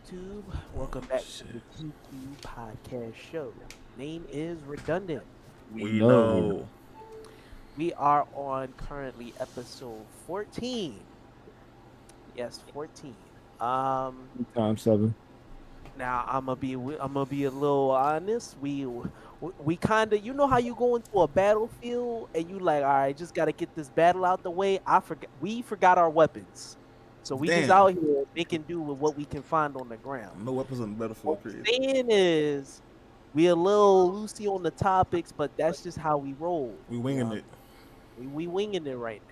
YouTube. Welcome back to Shit. the TQ Podcast Show. Name is redundant. We We know. know. We are on currently episode 14. Yes, 14. Um, Times seven. now I'm gonna be a little honest. We kind of, you know how you go into a battlefield and you like, all right, just gotta get this battle out the way. We forgot our weapons, so we just Damn. out here making do with what we can find on the ground. No weapons on the What battlefield, I'm period. saying is, we a little loosey on the topics, but that's just how we roll. We You winging know, it. we winging it right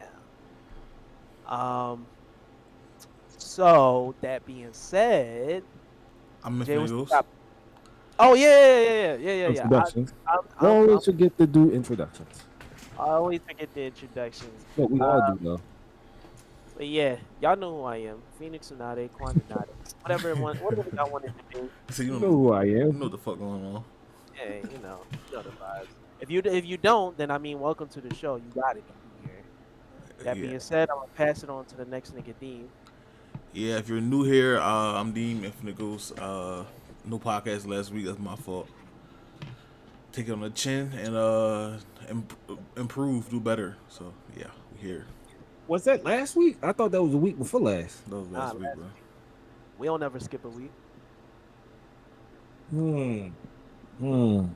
now. So that being said, I'm Jay, Infinite what's the Ghost. topic? Oh yeah. Introductions. I'm, We I'm, I'm, always forget to do introductions. I always forget the introductions. But we all do though. But yeah, y'all know who I am. Phoenix Tsunade, Quandonade, whatever y'all wanted to do. So You know who I you am. know what the fuck going on. Hey, you know the vibes. If you don't, then I mean, welcome to the show. You got it here. That Yeah. being said, I'm gonna pass it on to the next nigga, Dean. Yeah, if you're new here, I'm Deem Infinite Ghost. No podcast last week, that's my fault. Take it on the chin and improve, do better. So yeah, we here. Was that last week? I thought that was the week before last. That was Nah, last week, last bro. We don't ever skip a week. Hmm. Oh,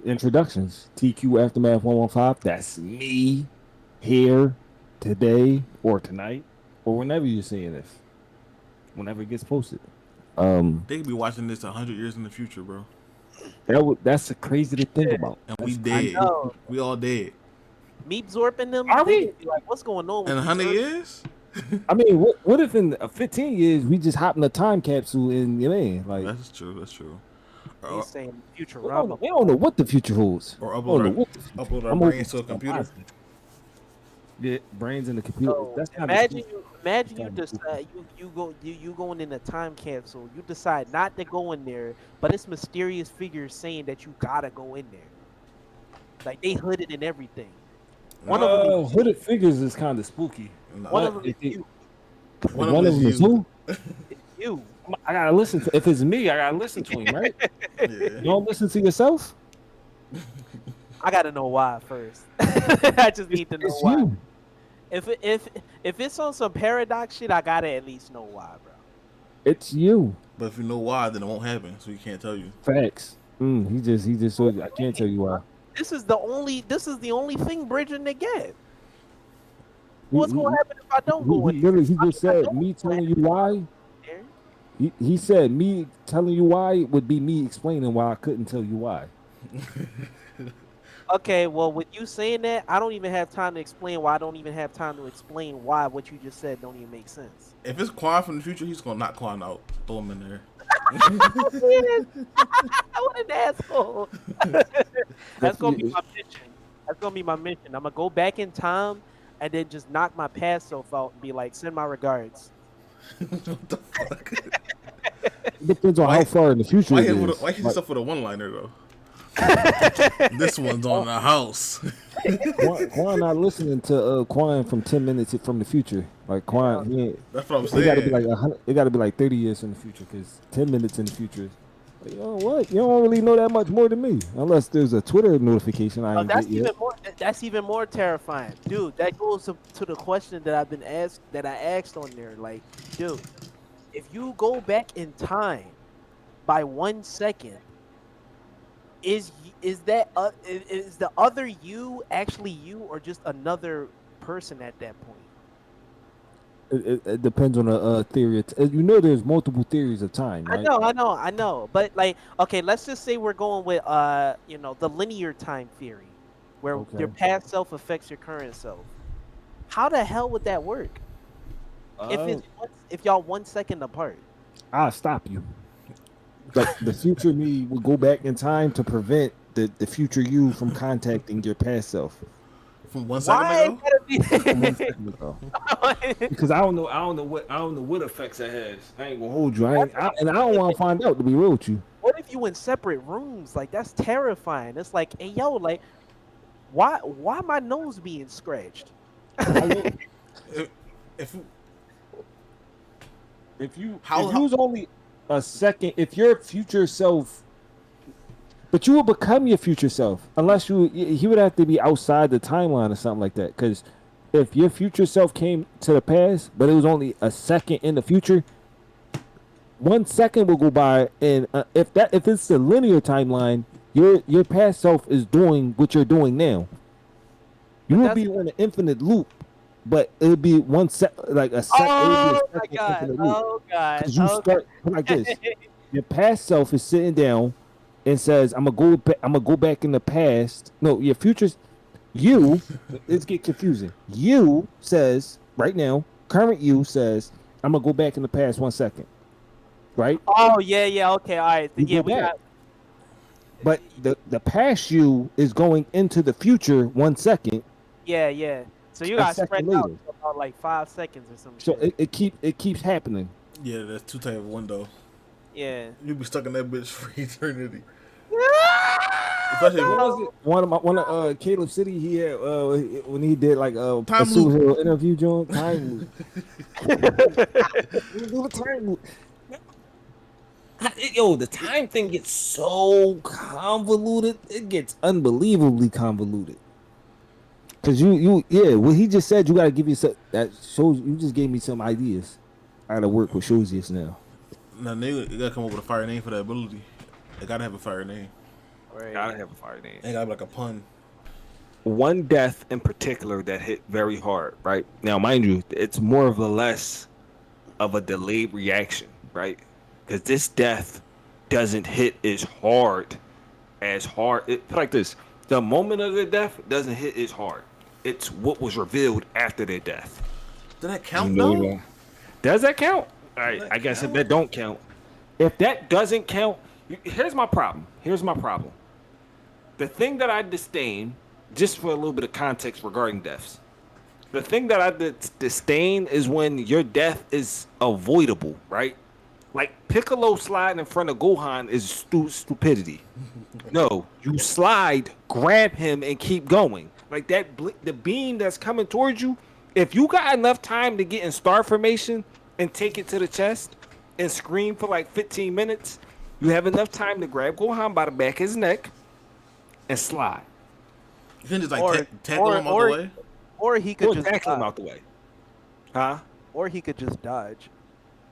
introductions. TQ Aftermath 115. That's me here today or tonight or whenever you're seeing this. Whenever it gets posted. They could be watching this 100 years in the future, bro. That's crazy to think about. And we I dead. know. We all dead. Meep Zorp them. Are they we? gonna be like, what's going on with In these 100 Zorp? years? I mean, what if in 15 years we just hop in a time capsule and you know, like That's true. That's true. He's saying future we don't know what the future holds. Or We don't know what the future- upload our I'm brains to a open computer. positive. Yeah, brains in the computer. So That's not imagine the you imagine you That's kinda decide you going in a time capsule. You decide not to go in there, but it's mysterious figures saying that you gotta go in there. Like they hooded and everything. One of them is hooded figures is kind of spooky. one Nah, of them is it- you. one One of of them them is is you. who? It's you. I gotta listen to. If it's me, I gotta listen to him, right? Yeah. You don't listen to yourself. I gotta know why first. I just need to know It's why. you. If it's on some paradox shit, I gotta at least know why, bro. It's you. But if you know why, then it won't happen. So he can't tell you. Facts. He just. So I can't tell you why. This is the only thing bridging the gap. He- What's he- gonna happen if I don't go in? literally, he I just said don't me go telling in you why. there. He said me telling you why would be me explaining why I couldn't tell you why. Okay, well, with you saying that, I don't even have time to explain why. I don't even have time to explain why what you just said don't even make sense. If it's Quan from the future, he's gonna knock Quan out. Throw him in there. What an asshole! That's gonna be my mission. That's gonna be my mission. I'm gonna go back in time and then just knock my past self out and be like, send my regards. What the fuck? It depends on Why- how far in the future Why it hit is. why hit Like, yourself with a one-liner though? This one's on the house. Quan not listening to Quan from 10 minutes from the future. Like Quan, That's what I'm it gotta be saying. like 100. It gotta be like 30 years in the future because 10 minutes in the future. Like, you know what? You don't really know that much more than me, unless there's a Twitter notification I ain't That's get yet. even more. That's even more terrifying, dude. That goes to the question that I've been asked, that I asked on there. Like, dude, if you go back in time by 1 second, is the other you actually you, or just another person at that point? It depends on the theory. You know, there's multiple theories of time, right? I know. But like, okay, let's just say we're going with the linear time theory, where Okay. your past self affects your current self. How the hell would that work? If y'all 1 second apart. I'll stop you. Like the future me will go back in time to prevent the future you from contacting your past self. From 1 second Why ago. it gotta From 1 second ago. be? Because I don't know what effects it has. I ain't gonna hold you. And I don't want to find out, to be real with you. What if you in separate rooms? Like, that's terrifying. It's like, hey yo, like, why my nose being scratched? If If you How was only a second, if your future self, but you will become your future self unless he would have to be outside the timeline or something like that. Because if your future self came to the past, but it was only a second in the future, 1 second will go by, and if it's the linear timeline, your past self is doing what you're doing now. You But will that's be in an infinite loop, but it'll be like a sec. It will be a oh my second god. infinite loop Oh god. because you Okay. start like this. Your past self is sitting down and says, "I'm gonna go. I'm gonna go back in the past." No, your future's you. Let's get confusing. You says right now, current you says, "I'm gonna go back in the past 1 second." Right? Oh yeah. Okay. All right. You Yeah, go we back, got. but the past you is going into the future 1 second, Yeah. So you a got spread second out later. to about like 5 seconds or some So shit. it keeps happening. Yeah, that's two type of window. Yeah. You be stuck in that bitch for eternity. Especially What if was it? One of Caleb City he had when he did like a time loop. superhero interview joint time loop. We do the time loop. Yo, the time thing gets so convoluted. It gets unbelievably convoluted. Cause yeah, what he just said, you gotta give you some that shows. You just gave me some ideas. I gotta work with Shozius now. Now nigga, you gotta come up with a fire name for that ability. They gotta have a fire name. Right. Gotta have a fire name. They gotta be like a pun. One death in particular that hit very hard, right? Now, mind you, it's more of a less of a delayed reaction, right? Because this death doesn't hit as hard. Put like this: the moment of the death doesn't hit as hard. It's what was revealed after their death. Does that count You know though? that? Does that count? All right, that I guess if count? that don't count, if that doesn't count, here's my problem. The thing that I disdain, just for a little bit of context regarding deaths, the thing that I disdain is when your death is avoidable, right? Like Piccolo sliding in front of Gohan is stupidity. No, you slide, grab him, and keep going. Like that, the beam that's coming towards you. If you got enough time to get in star formation and take it to the chest and scream for like 15 minutes, you have enough time to grab Gohan by the back of his neck and slide. You can just like Or- tackle him out the way. Or he could Or just tackle him dodge. out the way. Huh? Or he could just dodge.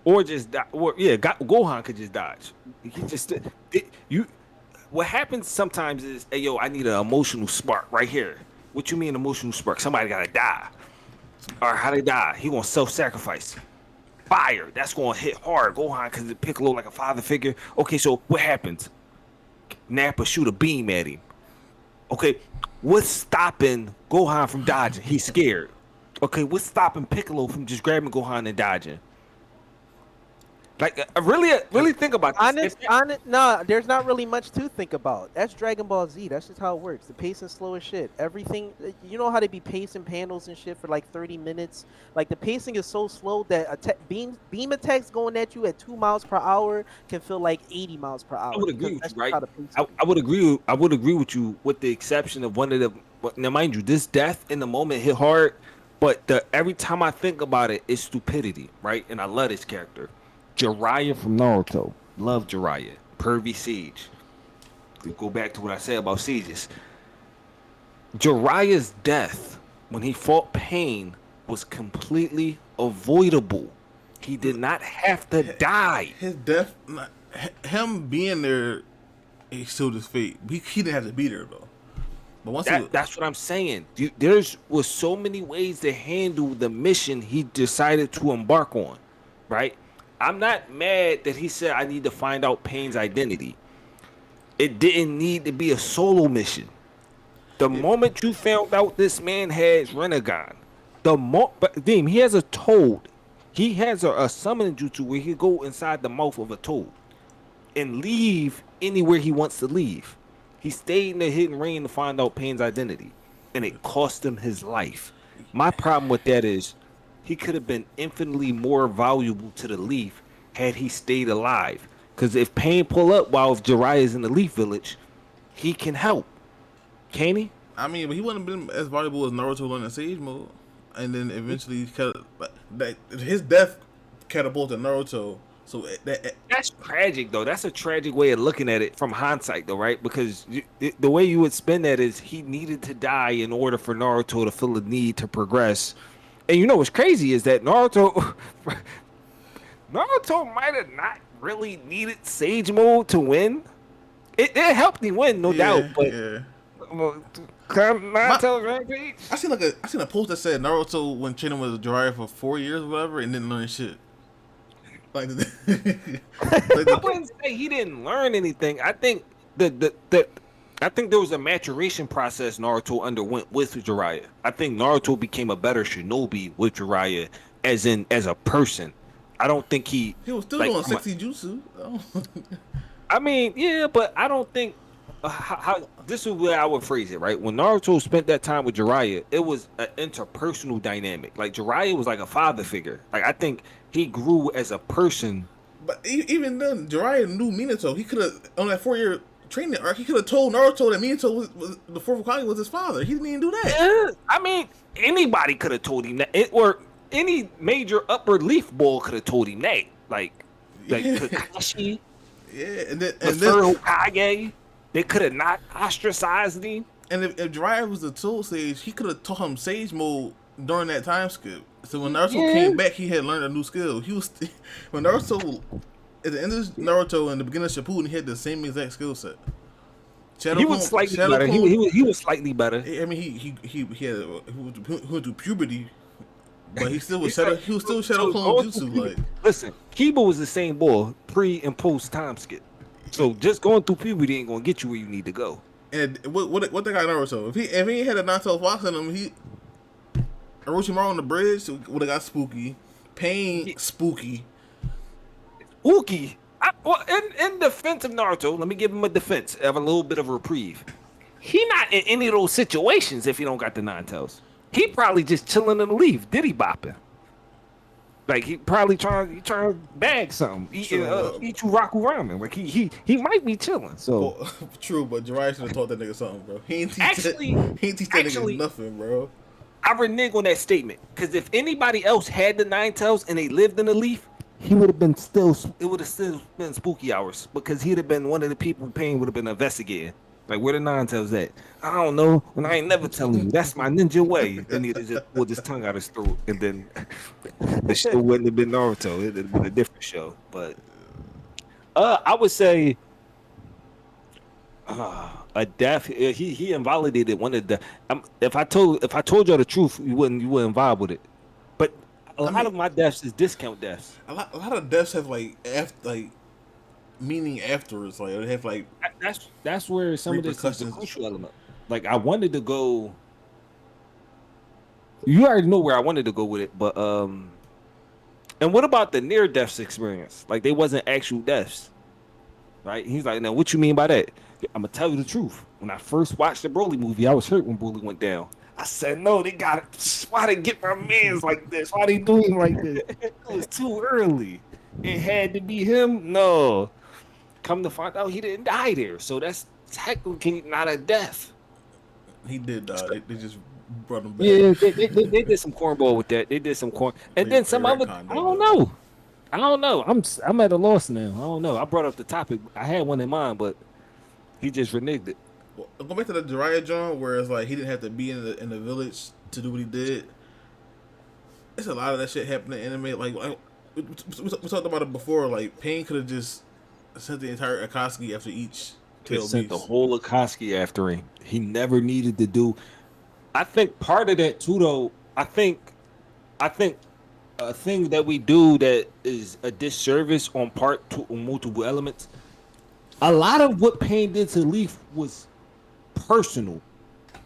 Or just Gohan could just dodge. He just you. What happens sometimes is, hey yo, I need an emotional spark right here. What you mean emotional spark? Somebody gotta die. Or how they die? He gonna self-sacrifice. Fire. That's gonna hit hard. Gohan cause Piccolo like a father figure. Okay, so what happens? Nappa shoot a beam at him. Okay, what's stopping Gohan from dodging? He's scared. Okay, what's stopping Piccolo from just grabbing Gohan and dodging? Like, really think about this. Nah, there's not really much to think about. That's Dragon Ball Z. That's just how it works. The pacing's slow as shit. Everything, you know how they be pacing panels and shit for like 30 minutes? Like, the pacing is so slow that beam attacks going at you at 2 miles per hour can feel like 80 miles per hour. I would agree because with you, that's right? how the pacing I would agree. I would agree with you, with the exception of one of the. Now, mind you, this death in the moment hit hard, but every time I think about it, it's stupidity, right? And I love this character, Jiraiya from Naruto. Love Jiraiya. Pervy Siege. To go back to what I said about Sieges. Jiraiya's death when he fought Pain was completely avoidable. He did not have to die. His death, him being there, he sealed his fate. He didn't have to be there though. But once That's what I'm saying. There's was so many ways to handle the mission he decided to embark on, right? I'm not mad that he said I need to find out Pain's identity. It didn't need to be a solo mission. The moment you found out this man has Renegon, but Deem, he has a toad. He has a summoning jutsu where he go inside the mouth of a toad and leave anywhere he wants to leave. He stayed in the hidden rain to find out Pain's identity, and it cost him his life. My problem with that is he could have been infinitely more valuable to the Leaf had he stayed alive. Because if Pain pull up while Jiraiya is in the Leaf Village, he can help. Can he? I mean, but he wouldn't have been as valuable as Naruto learning Sage Mode, and then eventually his death catapulted Naruto. So That's tragic, though. That's a tragic way of looking at it from hindsight, though, right? Because the way you would spin that is he needed to die in order for Naruto to feel the need to progress. And you know what's crazy is that Naruto might have not really needed Sage Mode to win. It helped him win, no doubt. But Naruto's rampage. I seen a post that said Naruto when training with Jiraiya for 4 years or whatever and didn't learn shit. Like, I wouldn't say he didn't learn anything. I think I think there was a maturation process Naruto underwent with Jiraiya. I think Naruto became a better shinobi with Jiraiya as a person. I don't think he was still doing sexy jutsu. I mean, yeah, but I don't think how this is where I would phrase it, right? When Naruto spent that time with Jiraiya, it was an interpersonal dynamic. Like Jiraiya was like a father figure. Like I think he grew as a person. But even then, Jiraiya knew Minato. He could have on that 4-year training arc. He could have told Naruto that Minato was the fourth Hokage was his father. He didn't even do that. Yeah, I mean, anybody could have told him that. Or any major upper leaf boy could have told him that. Like Kakashi. Yeah, and then third Hokage, they could have not ostracized him. And if Jiraiya was the Soul Sage, he could have taught him Sage Mode during that time skip. So when Naruto came back, he had learned a new skill. He was when Naruto at the end of Naruto and the beginning of Shippuden, he had the same exact skill set. He was slightly better. He was slightly better. I mean, he went through puberty. But he still was Shadow Clone Jutsu. Like, listen, Kiba was the same boy pre and post time skip. So just going through puberty ain't gonna get you where you need to go. And what they got Naruto? If he ain't had a Nine-Tailed Fox in him, Orochimaru on the bridge would have got spooky. Pain spooky. Spooky. In defense of Naruto, let me give him a defense. Have a little bit of a reprieve. He not in any of those situations if he don't got the Nine-Tails. He probably just chilling in the leaf, diddy bopping. Like he probably trying to bag something, eat you Raku ramen. Like he might be chilling. So well, true, but Jiraiya should have taught that nigga something, bro. He ain't teach that nigga nothing, bro. I renege on that statement because if anybody else had the Nine-Tails and they lived in the leaf, he would have been it would have still been spooky hours because he'd have been one of the people Pain would have been investigating. Like, where the Nine-Tails at? I don't know, and I ain't never telling you. That's my ninja way. Then he'd just pulled his tongue out his throat, and then the show wouldn't have been Naruto. It'd have been a different show. But I would say a death. He invalidated one of the. If I told y'all the truth, you wouldn't vibe with it. But a lot of my deaths is discount deaths. A lot of deaths have meaning afterwards. Like they have that's where some of this is the crucial element. Like I wanted to go. You already know where I wanted to go with it, but and what about the near deaths experience? Like they wasn't actual deaths, right? He's like, now what you mean by that? I'm gonna tell you the truth. When I first watched the Broly movie, I was hurt when Broly went down. I said, no, they got it. Why they get my mans like this? Why they doing like this? It was too early. It had to be him. No. Come to find out, he didn't die there, so that's technically not a death. He did die. They just brought him back. Yeah, they did some cornball with that. They did some corn, and then some other. I don't know. I'm at a loss now. I don't know. I brought up the topic. I had one in mind, but he just reneged it. Well, go back to the Jiraiya John, where it's like he didn't have to be in the village to do what he did. It's a lot of that shit happening in anime. Like we talked about it before. Like Pain could have just sent the entire Akatsuki after each tail beast. Sent the whole Akatsuki after him. He never needed to do. I think part of that too, though. I think a thing that we do that is a disservice on multiple elements. A lot of what Pain did to Leaf was personal.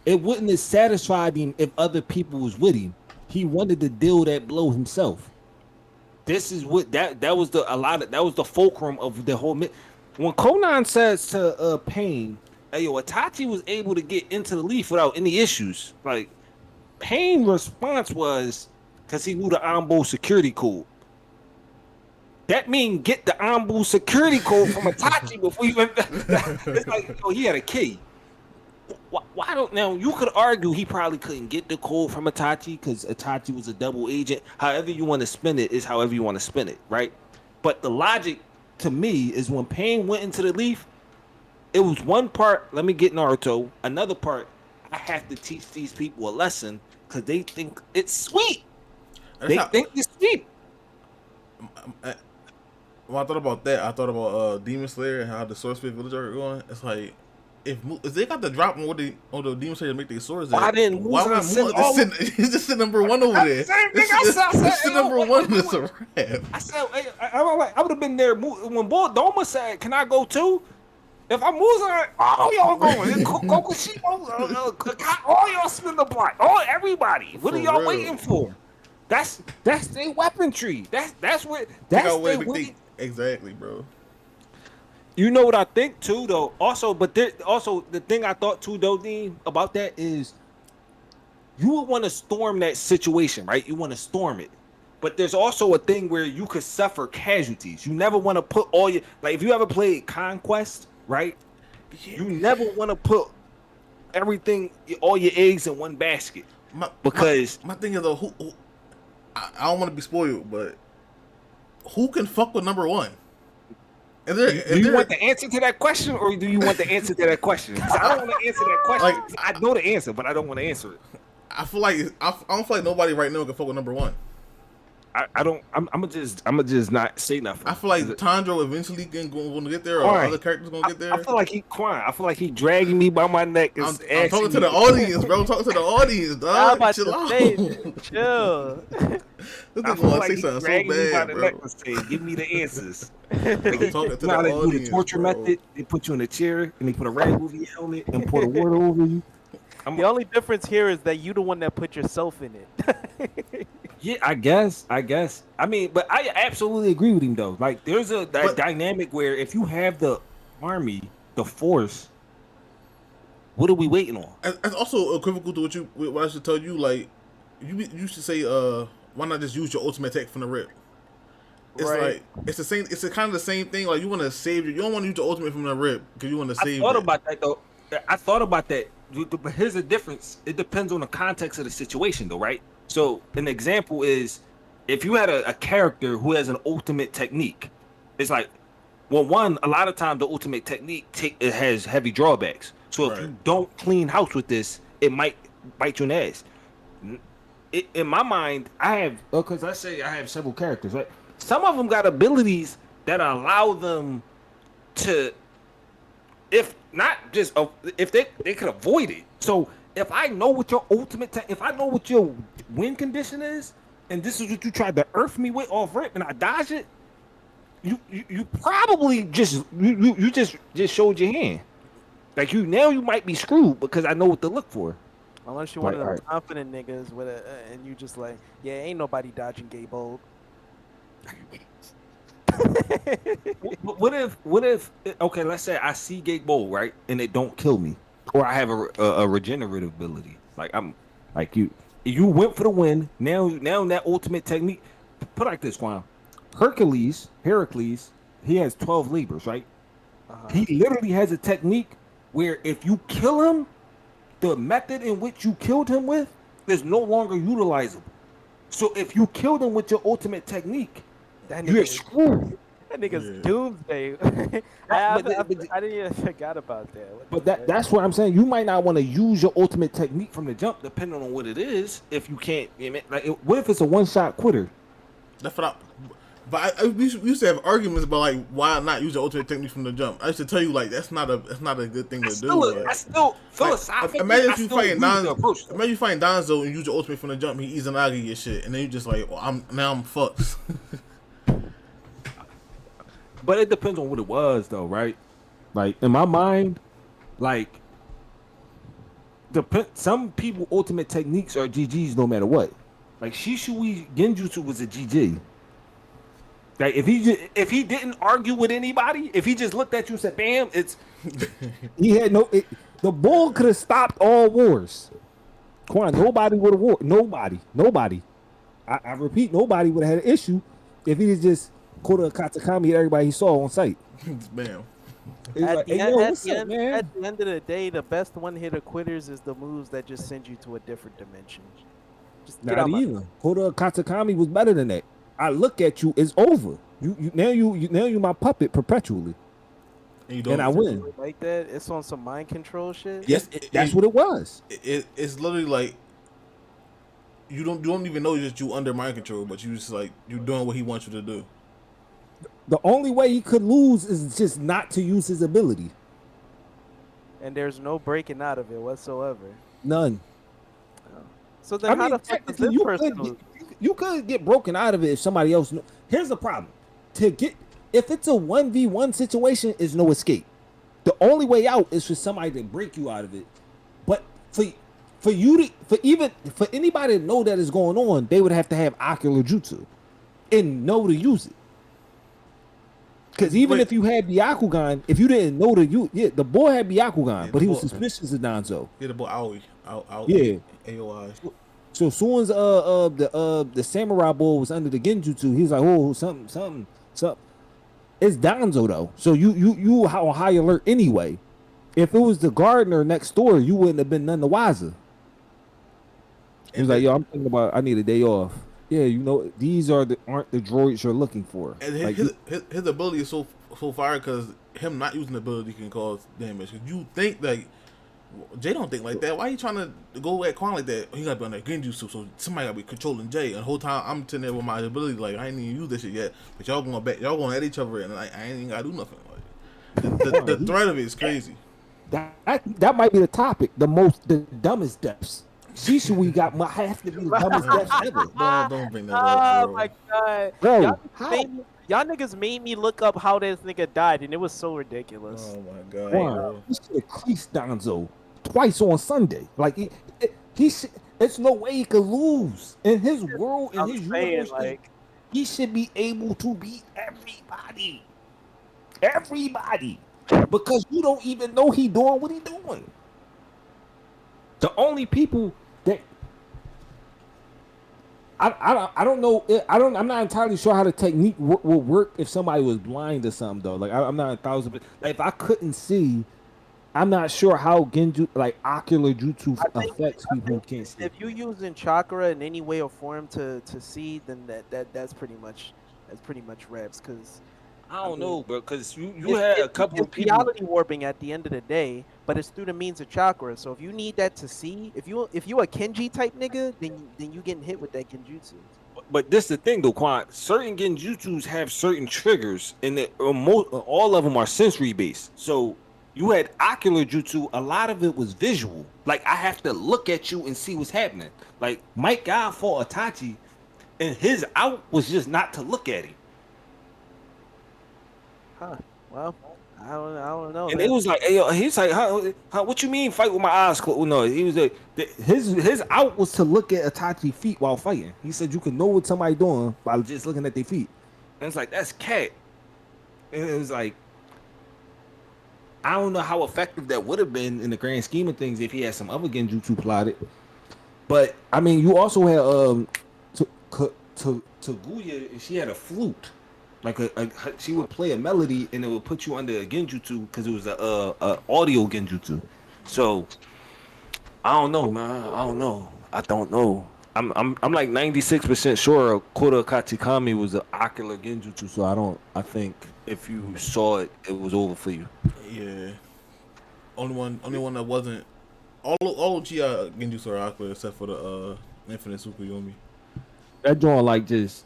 It wouldn't have satisfied him if other people was with him. He wanted to deal that blow himself. This is what that was the fulcrum of the whole. When Conan says to Pain, "Hey yo, Itachi was able to get into the leaf without any issues." Like Pain's response was because he knew the Anbu security code. That means get the Anbu security code from Itachi before you went. It's like he had a key. why don't now you could argue he probably couldn't get the code from Itachi because Itachi was a double agent. However you want to spin it is however you want to spin it, right? But the logic to me is when Pain went into the leaf, it was one part, let me get Naruto, another part, I have to teach these people a lesson because they think it's sweet. They think it's sweet. When I thought about that, I thought about Demon Slayer and how the Sword Spirit Village are going. It's like if they got the drop on the Demon Slayer to make their swords, why didn't Muzan send it's just the number one over there? Same thing I said. It's the number one in this rap. I said I would have been there when Doma said, "Can I go too?" If I'm Muzan, all y'all going. Kokushima, all y'all spin the block. Everybody. What are y'all waiting for? That's their weaponry. That's what their way. Exactly, bro. You know what I think too, though. Also, the thing I thought too, though, Dean, about that is you would want to storm that situation, right? You want to storm it, but there's also a thing where you could suffer casualties. You never want to put all your if you ever played Conquest, right? Yeah. You never want to put all your eggs in one basket because my thing is though, who I don't want to be spoiled, but who can fuck with number one? Do you want the answer to that question, or do you want the answer to that question? I don't want to answer that question. I know the answer, but I don't want to answer it. I don't feel like nobody right now can fuck with number one. I'm gonna just not say nothing. I feel like Tanjiro eventually going to get there, or other characters going to get there. I feel like he crying. I feel like he dragging me by my neck. I'm talking to the audience, bro. I'm talking to the audience, dog. I'm about chill to out. say, chill. This nigga want to say something so bad, bro. Say, give me the answers. I'm talking to the audience, do the torture method. They put you in a chair and they put a rag over your helmet and pour the water over you. The only difference here is that you the one that put yourself in it. Yeah, I guess. I mean, but I absolutely agree with him though. Like, there's a dynamic where if you have the army, the force, what are we waiting on? It's also equivocal to what I should tell you. Like, you should say, why not just use your ultimate attack from the rip? It's right. Like it's the same. It's kind of the same thing. Like, you want to save you don't want to use your ultimate from the rip because you want to save. I thought about that though. I thought about that. But here's the difference. It depends on the context of the situation, though, right? So an example is if you had a character who has an ultimate technique, it's like, well, one, a lot of times the ultimate technique it has heavy drawbacks. So if you don't clean house with this, it might bite you in the ass. In my mind, I have, because let's say I have several characters, right? Some of them got abilities that allow them to, if not just, if they could avoid it. So if I know what your ultimate, if I know what your win condition is, and this is what you tried to earth me with off rip, and I dodge it, you probably just you just showed your hand. Like you might be screwed because I know what to look for. Unless you're one of those confident niggas with and you just like, yeah, ain't nobody dodging gay bold. What if okay, let's say I see Gate Bowl, right, and it don't kill me, or I have a regenerative ability, like I'm like you went for the win. Now that ultimate technique, put like this, Quan. Heracles, he has 12 labors, right? He literally has a technique where if you kill him, the method in which you killed him with is no longer utilizable. So if you killed him with your ultimate technique, you're screwed. That nigga's doomsday. I didn't even forgot about that. But that's what I'm saying. You might not want to use your ultimate technique from the jump, depending on what it is. If you can't, like, what if it's a one-shot quitter? That's what we used to have arguments about like why not use your ultimate technique from the jump. I used to tell you like that's not a good thing to do. I still philosophically. Imagine if you fighting Danzo. Imagine you fighting Danzo and use your ultimate from the jump. He Izanagi your shit, and then you just like, well, I'm fucked. But it depends on what it was, though, right? Like in my mind, like some people ultimate techniques are GGs no matter what. Like Shishui Genjutsu was a GG. Like if he didn't argue with anybody, if he just looked at you and said, "Bam," it's he had the bull could have stopped all wars. Quan, nobody would have war. Nobody. I repeat, nobody would have had an issue if he just Kotoamatsukami everybody he saw on sight. Bam. It's At like, the hey, end, yo, at what's the up, end, man? at the end of the day, the best one-hitter quitters is the moves that just send you to a different dimension. Just get Not out my. even. Kotoamatsukami was better than that. I look at you, it's over. You my puppet perpetually, And you and I don't. Is it win. really like that? It's on some mind control shit. Yes, that's what it was. It's literally like you don't even know that you under mind control, but you just like you're doing what he wants you to do. The only way he could lose is just not to use his ability. And there's no breaking out of it whatsoever. None. So then, I how mean, the fuck does technically, this person lose? you could get broken out of it if somebody else. Here's the problem: if it's a 1v1 situation, is no escape. The only way out is for somebody to break you out of it. But for anybody to know that is going on, they would have to have ocular jutsu and know to use it. Because even Wait. if you had Byakugan, if you didn't know the boy had Byakugan, Yeah, but the he was boy- suspicious of Danzo. Yeah, the boy Aoi. Yeah. AOI. So as soon as the samurai boy was under the genjutsu, he was like, oh, something. It's Danzo though, so you on high alert anyway. If it was the gardener next door, you wouldn't have been none the wiser. He was like, yo, I'm thinking about I need a day off. Yeah, these aren't the droids you're looking for. And Like, his ability is so fire because him not using the ability can cause damage. 'Cause you think like Jay don't think like that. Why are you trying to go at Quan like that? He gotta be on that Genjutsu, so somebody gotta be controlling Jay. And the whole time I'm sitting there with my ability, like I ain't even use this shit yet. But y'all going at each other, and I ain't even gotta do nothing. Like the threat of it is crazy. that might be the topic. The dumbest depths. Shisui might have to be the dumbest depths ever. No, don't bring that Oh up, bro. my god, Bro, y'all niggas made me look up how this nigga died, and it was so ridiculous. Oh my god, One, bro. he should have creased Danzo twice on Sunday. Like it's no way he could lose in his world, in I'm his saying, universe. like, He should be able to beat everybody, because you don't even know he doing what he doing. The only people that I don't know. I'm not entirely sure how the technique will work if somebody was blind or something though. Like I'm not 1,000%. Like if I couldn't see, I'm not sure how genju like ocular jutsu affects people who can't see. if you using chakra in any way or form to see, then that's pretty much reps. Because I don't know, bro, because you had a couple of it's people. reality warping at the end of the day, but it's through the means of chakra. So if you need that to see, if you a Kenji type nigga, then you getting hit with that genjutsu. But this the thing though, Quan. Certain genjutsus have certain triggers, and all of them are sensory based. So you had ocular jutsu. A lot of it was visual. Like I have to look at you and see what's happening. Like Mike God fought Itachi, and his out was just not to look at him. Huh. Well, I don't know. And man. it was like, hey, yo, he's like, how, what you mean fight with my eyes closed? No, he was like, His out was to look at Itachi's feet while fighting. He said you can know what somebody doing by just looking at their feet. and it's like that's cat. And it was like, I don't know how effective that would have been in the grand scheme of things if he had some other genjutsu plotted. But I mean, you also had Taguya, she had a flute. Like she would play a melody and it would put you under a genjutsu because it was a audio genjutsu. So I don't know, man. I don't know. I'm like 96% sure Kotoamatsukami was an ocular genjutsu. So I think if you saw it, it was over for you. Yeah. Only one that wasn't. All Chia Genjutsu are ocular except for the Infinite Tsukiyomi. that joint like just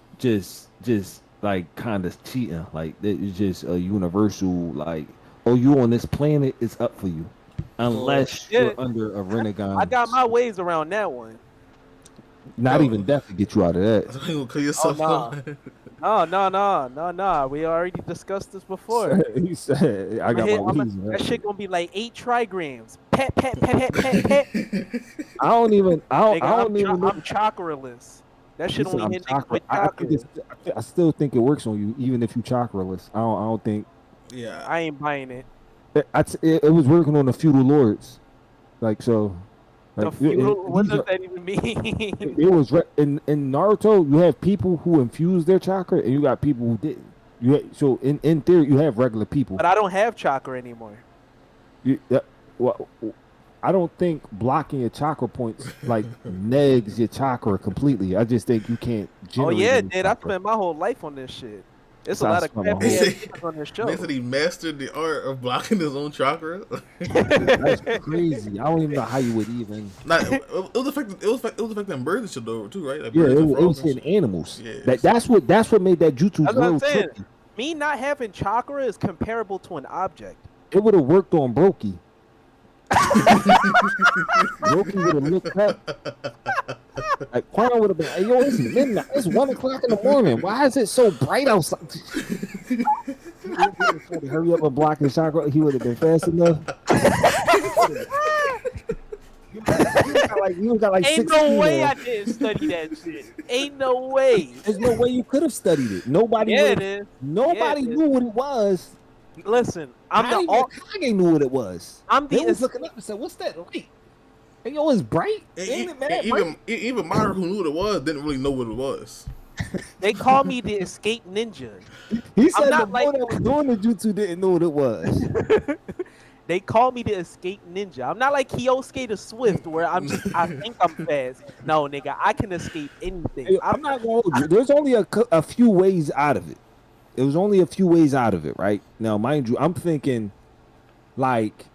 like kind of cheating. Like it's just a universal like, oh, you on this planet, it's up for you, unless Yeah. you're under a renegade. I got my ways around that one. Not Oh. even death to get you out of that. So you gonna kill yourself? Oh, no. We already discussed this before. He said, "I got my ways." That shit gonna be like 8 trigrams. Pet, pet, pet, pet, pet, pet. I don't even Nigga, know. I'm chakraless. That shit He said, only I'm hit niggas chakra. with I chakra. I still think it works on you, even if you chakraless. I don't think Yeah. I ain't buying it. it was working on the feudal lords, like so. The Like, feudal, what these does are- that even mean? It was in Naruto. You have people who infuse their chakra, and you got people who didn't. So in theory, you have regular people. But I don't have chakra anymore. Well, I don't think blocking your chakra points like negs your chakra completely. I just think you can't Oh generate. yeah, any dude. I chakra. spent my whole life on this shit. It's So a I lot of spent my crappy whole- ass shit on this show. They said he mastered the art of blocking his own chakra. That's crazy. I don't even know how you would even. It was affecting birds and shit though too, right? Like Yeah, birds and it was frogs and hitting shit. animals. Yeah, That's what made that jutsu That's what real I'm saying. tricky. Me not having chakra is comparable to an object. It would have worked on Brokey. Brokey would have looked up. Like Quan would have been, hey, yo, it's midnight. It's 1 o'clock in the morning. Why is it so bright outside? Hurry up and block his chakra. He would have been fast enough. You got like Ain't 16 no way on. I didn't study that shit. Ain't no way. There's no way you could have studied it. Nobody Yeah, would- it is. Nobody Yeah, it is. knew what it was. Listen, I'm Not the even all. Kage knew what it was. I'm They the. was looking up and said, "What's that light? Hey, yo, it's bright. Ain't it, man? Even Myra, who knew what it was, didn't really know what it was. They call me the escape ninja. He said the not boy like- that was doing the jutsu didn't know what it was. They call me the escape ninja. I'm not like Kyosuke the Swift, where I think I'm fast. No, nigga, I can escape anything. Hey, I'm not gonna hold you. There's only a few ways out of it. It was only a few ways out of it, right? Now, mind you, I'm thinking, like,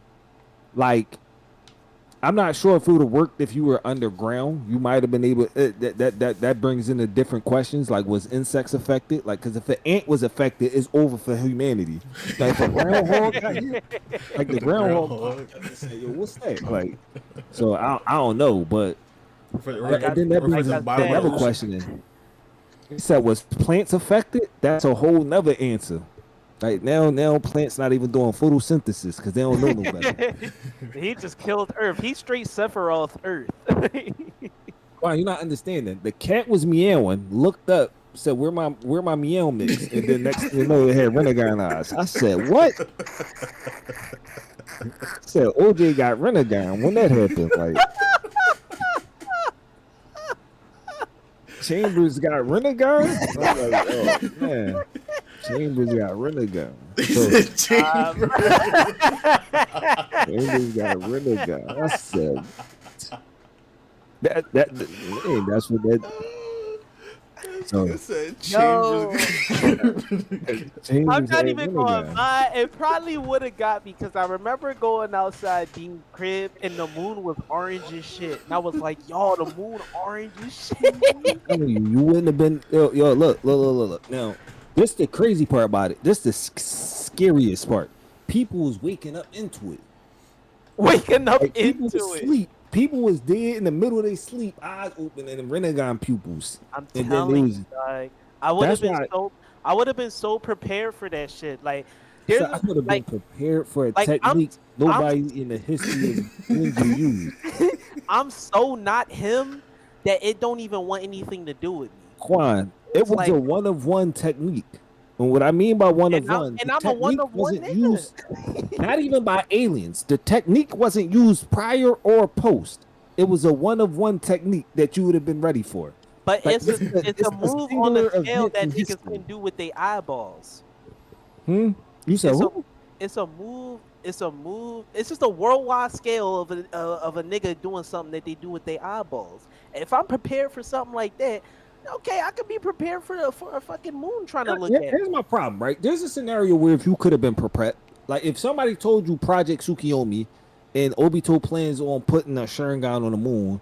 I'm not sure if it would have worked if you were underground. You might have been able. That brings into different questions. Like, was insects affected? Like, because if an ant was affected, it's over for humanity. Like, if a groundhog got hit, like the groundhog, say, yo, what's that? Like, so I don't know, but and then that brings up another question. In. He said, was plants affected? That's a whole nother answer. Like now plants not even doing photosynthesis because they don't know no better. He just killed Earth. He straight Sephiroth Earth. Wow, you're not understanding. The cat was meowing, looked up, said, where my meow mix? And then next thing you know, it had Renegon eyes. I said, what? I said, OJ got Renegon. When that happened, like Chambers got Renegon? I'm like, oh man. Chambers got Renegon. So, Chambers got Renegon. I said that's what that. So, Yo, Chambers I'm not had even going Renegon. to lie. It probably would have got me because I remember going outside Dean's crib and the moon was orange as shit. And I was like, yo, the moon orange as shit. I'm telling you wouldn't have been. Yo, look. Now, this the crazy part about it. This the scariest part. People was waking up into it. Waking up Like, people into was it. sleep. People was dead in the middle of their sleep, eyes open, and them Renegon pupils. I'm And then telling they was- you, like, I would have That's been why- I would have been so prepared for that shit. Like, So there's I would have like, been prepared for a like, technique nobody in the history of ninja used. I'm so not him that it don't even want anything to do with me. Quan, it It's was like- a one-of-one technique. And what I mean by one of And I'm- one, and the I'm a one-of-one technique nigga. wasn't used, not even by aliens. The technique wasn't used prior or post. It was a one-of-one technique that you would have been ready for. But Like, it's it's a a move on singular the scale event that in niggas history. can do with their eyeballs. You said It's a, who? it's a move. It's a move. It's just a worldwide scale of a nigga doing something that they do with their eyeballs. If I'm prepared for something like that, okay, I could be prepared for a fucking moon trying to look at. Here's my problem, right? There's a scenario where if you could have been prepared, like if somebody told you Project Tsukiyomi and Obito plans on putting a Sharingan on the moon,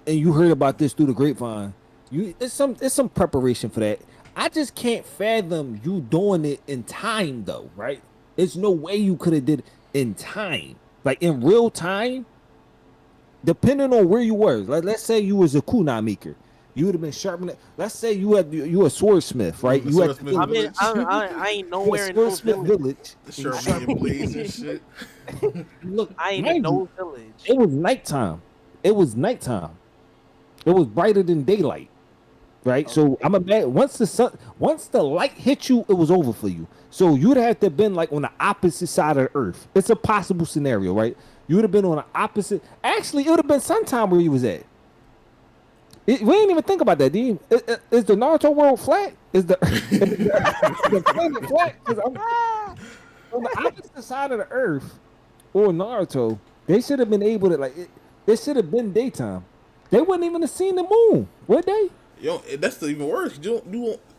and you heard about this through the grapevine, it's some preparation for that. I just can't fathom you doing it in time though, right? There's no way you could have did it in time, like in real time. Depending on where you were, like let's say you was a kunai maker, you would have been sharpening. Let's say you a swordsmith, right? You had Swordsmith I mean, village. I ain't nowhere in no swordsmith village. village. Sharpening blades and shit. Look, I ain't mind in no you, village. it was nighttime. It was nighttime. It was brighter than daylight, right? So I'm a bad. Once the light hit you, it was over for you. So you'd have to have been like on the opposite side of the earth. It's a possible scenario, right? You would have been on the opposite. Actually, it would have been sometime where you was at. We didn't even think about that, D. Is the Naruto world flat? Is the planet flat? Because I'm on the opposite side of the Earth, or Naruto, they should have been able to it should have been daytime. They wouldn't even have seen the moon, would they? Yo, that's even worse.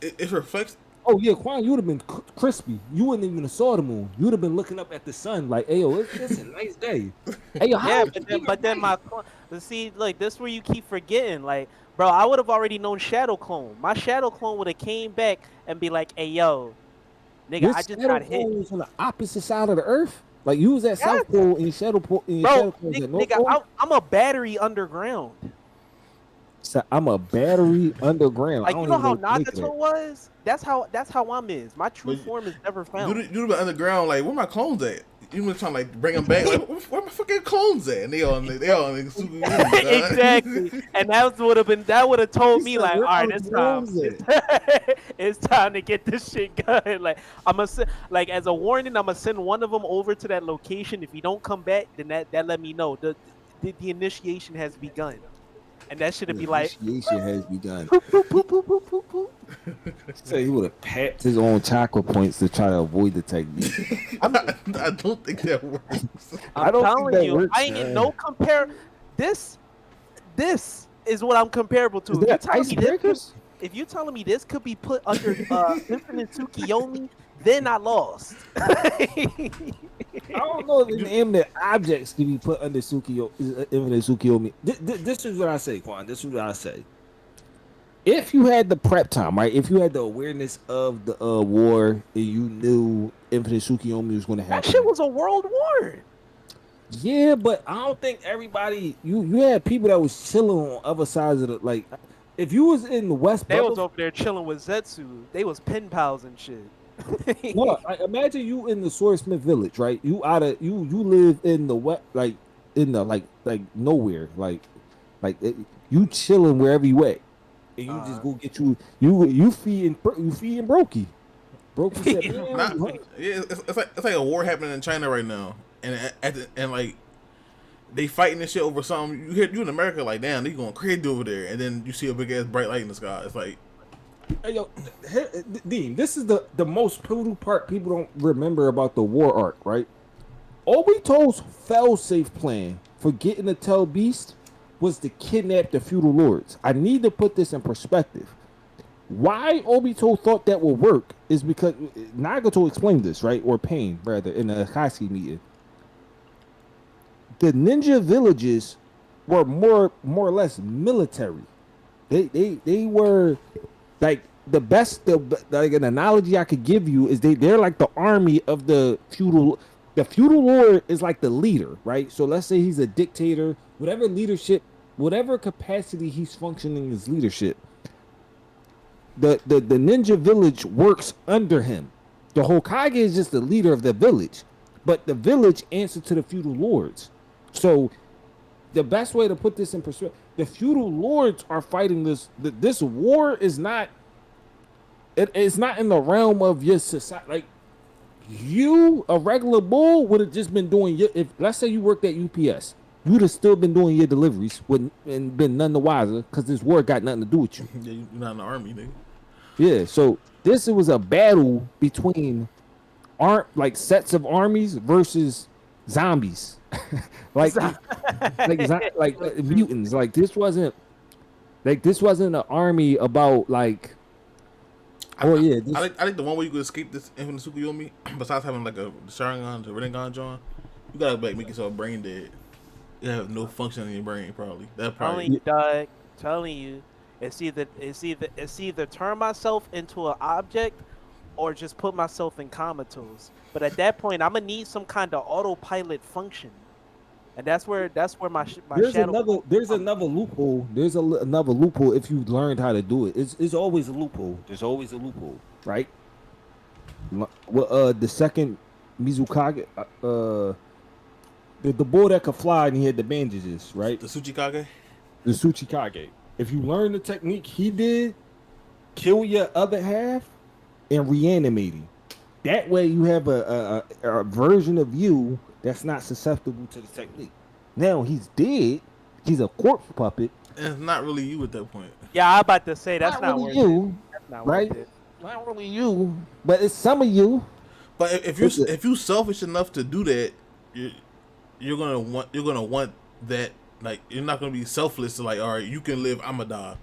It reflects. Oh yeah, Quan, you would have been crispy. You wouldn't even have saw the moon. You would have been looking up at the sun like, "Hey yo, it's a nice day." Hey yo, how Yeah, is it even but then night? but see, like this where you keep forgetting. Like, bro, I would have already known Shadow Clone. My Shadow Clone would have came back and be like, "Hey, yo, nigga, Your I just shadow got hit." pole was on the opposite side of the Earth. Like you was at Yes, South Pole and shadow pole and bro, shadow pole was at North nigga, Pole. I'm a battery underground. So I'm a battery underground. I Like, you don't know even how know what to make of Nagato that. was? That's how I'm is. My true But form is never you'd found. have been underground. Like, where my clones at? You been trying to like bring them back? Like, where my fucking clones at? And they all in Tsukiyomi, dog. Exactly, and that would have He told me said, like, "Where all my right, it's time. clones at?" It's time to get this shit going. Like I'm gonna send, like as a warning, I'm gonna send one of them over to that location. If you don't come back, then that let me know the initiation has begun, and that should The be like, initiation has begun. poop, poop, poop, poop, poop, poop, poop. So he would have packed his own chakra points to try to avoid the technique. I don't think that works. I I'm don't think telling that you, works. I ain't in no compare. This this is what I'm comparable to. Is If you that telling me this, icebreakers? if you telling me this could be put under Infinite Tsukiyomi, then I lost. I don't know if the name that objects can be put under Infinite Tsukiyomi. This is what I say, Quan. This is what I say. If you had the prep time, right? If you had the awareness of the war and you knew Infinite Tsukiyomi was going to That happen, shit was a world war. yeah, but I don't think everybody. You had people that was chilling on other sides of the like. If you was in the West They was bubble, over there chilling with Zetsu. They was pen pals and shit. no, like, imagine you in the Swordsmith village, right? You out of you live in the wet, like in the like nowhere, you chilling wherever you at, and you just go get you feeding Brokey. Brokey said, Not, "Man, yeah, it's like a war happening in China right now, and like they fighting this shit over something. You in America like, damn, they going crazy over there, and then you see a big ass bright light in the sky. It's like, hey, yo, Dean, this is the most pivotal part people don't remember about the war arc, right? Obito's fail-safe plan for getting to Tell Beast was to kidnap the feudal lords. I need to put this in perspective. Why Obito thought that would work is because Nagato explained this, right? Or Pain, rather, in the Akatsuki meeting. The ninja villages were more or less military. They were like like an analogy I could give you is they're like the army of the feudal. The feudal lord is like the leader, right? So let's say he's a dictator, whatever leadership, whatever capacity he's functioning as leadership. The ninja village works under him. The Hokage is just the leader of the village, but the village answers to the feudal lords. So the best way to put this in perspective, the feudal lords are fighting this. This war is not. It's not in the realm of your society. Like you, a regular bull, would have just been doing your. If let's say you worked at UPS, you'd have still been doing your deliveries, and been none the wiser because this war got nothing to do with you. yeah, you're not in the army, nigga. Yeah. So this was a battle between like sets of armies versus zombies. like mutants. Like this wasn't an army about like. Oh yeah, I think the one way you could escape this Infinite Tsukiyomi, besides having like a Sharingan to Rinnegan John, you gotta like make yourself brain dead. You have no function in your brain, probably. That probably. Telling you, Doug, telling you, it's either turn myself into an object or just put myself in comatose. But at that point, I'm gonna need some kind of autopilot function, and that's where my there's shadow. another loophole. There's another loophole if you learned how to do it. It's always a loophole. There's always a loophole, right? Well, the second Mizukage, the boy that could fly and he had the bandages, right? The Tsuchikage? The Tsuchikage. If you learn the technique he did, kill your other half and reanimate him. That way you have a version of you that's not susceptible to the technique. Now he's dead. He's a corpse puppet. And it's not really you at that point. Yeah, I'm about to say that's not really worth you, it. That's not right? worth it. Not really you, but it's some of you. But if you selfish enough to do that, you're gonna want that. Like you're not gonna be selfless to like, all right, you can live. I'ma die.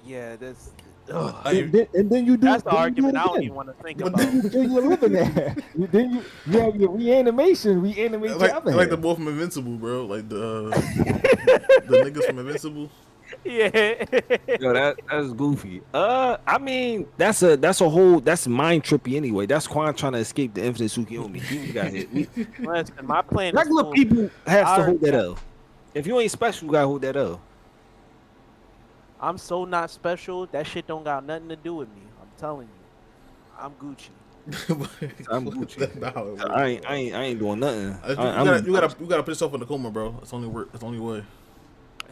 Yeah, that's Like, And then you do. that's the Then you do argument it I don't again. even want to think But about. Then you're living there. You have your reanimate your other like the hand. boy from Invincible, bro. Like the niggas from Invincible. Yeah. Yo, that's goofy. I mean, that's mind trippy anyway. That's Quan trying to escape the Infinite Tsukiyomi. He got hit. Listen, my plan is Regular full. people has I to hold that already- L. If you ain't special, you gotta hold that L. I'm so not special. That shit don't got nothing to do with me. I'm telling you, I'm Gucci. I'm Gucci. That's not how it works, I bro. ain't doing nothing. You gotta put yourself in the coma, bro. It's only work. It's the only way.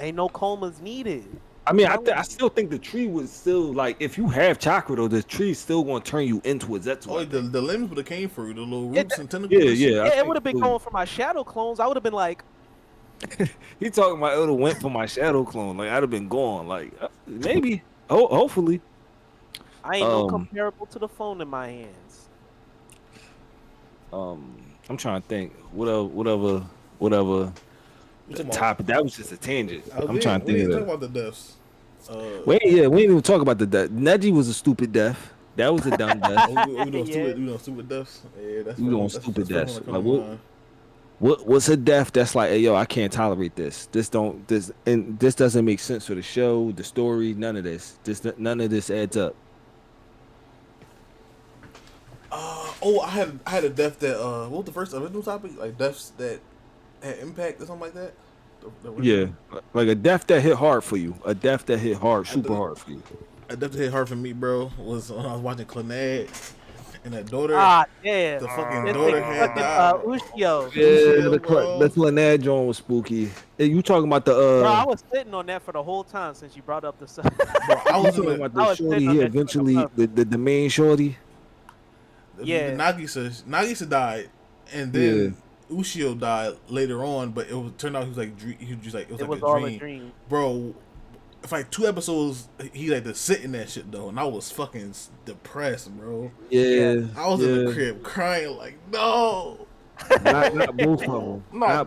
Ain't no comas needed. I mean, I still think the tree would still like if you have chakra though, the tree's still gonna turn you into a Zetsu. Oh, the limbs would have came for you, the little Yeah, roots and tentacles. Yeah, and shit. yeah. I Yeah, it think would have been so. going for my shadow clones. I would have been like, He talking about it would have went for my shadow clone. Like I'd have been gone. Like maybe. Hopefully. I ain't no Um, comparable to the phone in my hands. I'm trying to think. Whatever You talking about- topic. That was just a tangent. I'm we trying to ain't- we think ain't of talk that. about the deaths. We ain't even talk about the death. Neji was a stupid death. That was a dumb death. We doing Yeah. stupid. We doing stupid deaths. Yeah, that's We doing that's stupid that's deaths. what come Like, to what- mind. What's a death that's like, hey, yo, I can't tolerate this. This doesn't make sense for the show, the story, none of this. None of this adds up. Oh, I had a death that what was the first original topic? Like deaths that had impact or something like that. Yeah, like a death that hit hard for you. A death that hit hard, super hard for you. A death that hit hard for me, bro, was when I was watching Clannad and that daughter. Ah, damn. The fucking This daughter nigga had fucking, died. Ushio. Yeah, bro. the Clannad joint was spooky. Hey, you talking about the Bro, I was sitting on that for the whole time since you brought up the subject. Bro, I you was in talking the, about I the was shorty sitting on he that shit like a eventually puppet. the main shorty. Yeah. Nagisa died, and then Ushio died later on. But it was turned out he was like he was just like it was It like was a all dream. a dream. Bro. For like 2 episodes, he like to sit in that shit though, and I was fucking depressed, bro. Yeah, I was in the crib crying like, no, not both of them. no,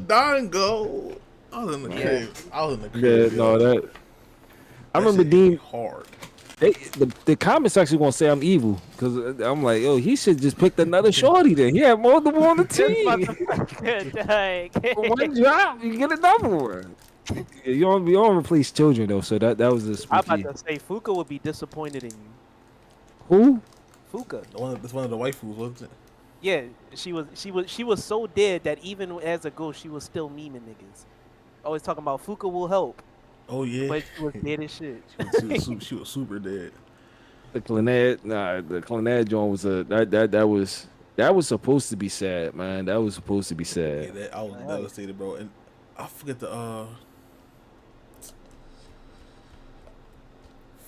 Dango. I was in the crib. I was in the Yeah, crib. no, yo. that. I remember shit hit me Dean. hard. The comments actually gonna say I'm evil because I'm like, yo, he should just picked another shorty. Then he had more than one on the This team. motherfucker, dang. One drop, you get another one. You don't replace children though, so that was a I'm spooky. about to say Fuka would be disappointed in you. Who? Fuka. That's one of the waifus, wasn't it? Yeah, she was so dead that even as a ghost, she was still memeing niggas. Always talking about Fuka will help, Oh yeah. but she was dead as shit. She was super dead. The Clannad joint was that was supposed to be sad, man. That was supposed to be sad. Yeah, I was devastated, bro. And I forget the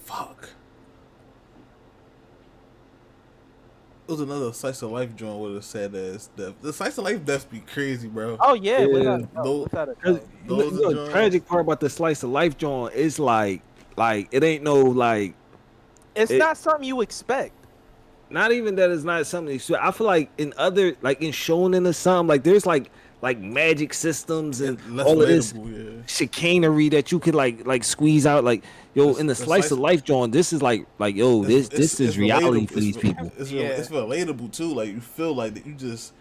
fuck. It was another slice of life joint with a sad ass death. The slice of life deaths be crazy, bro. Oh yeah, Yeah. without a doubt, Those- without a Cause doubt. Those the joints. tragic part about the slice of life joint is like it ain't no like It's it- not something you expect. not even that it's not something. I feel like in other like in Shonen or something like there's like magic systems and Less all of this relatable, yeah. chicanery that you could like squeeze out like yo in the slice of life joint. This is like yo this is reality relatable. for these people. It's Yeah. it's relatable too. Like you feel like that you just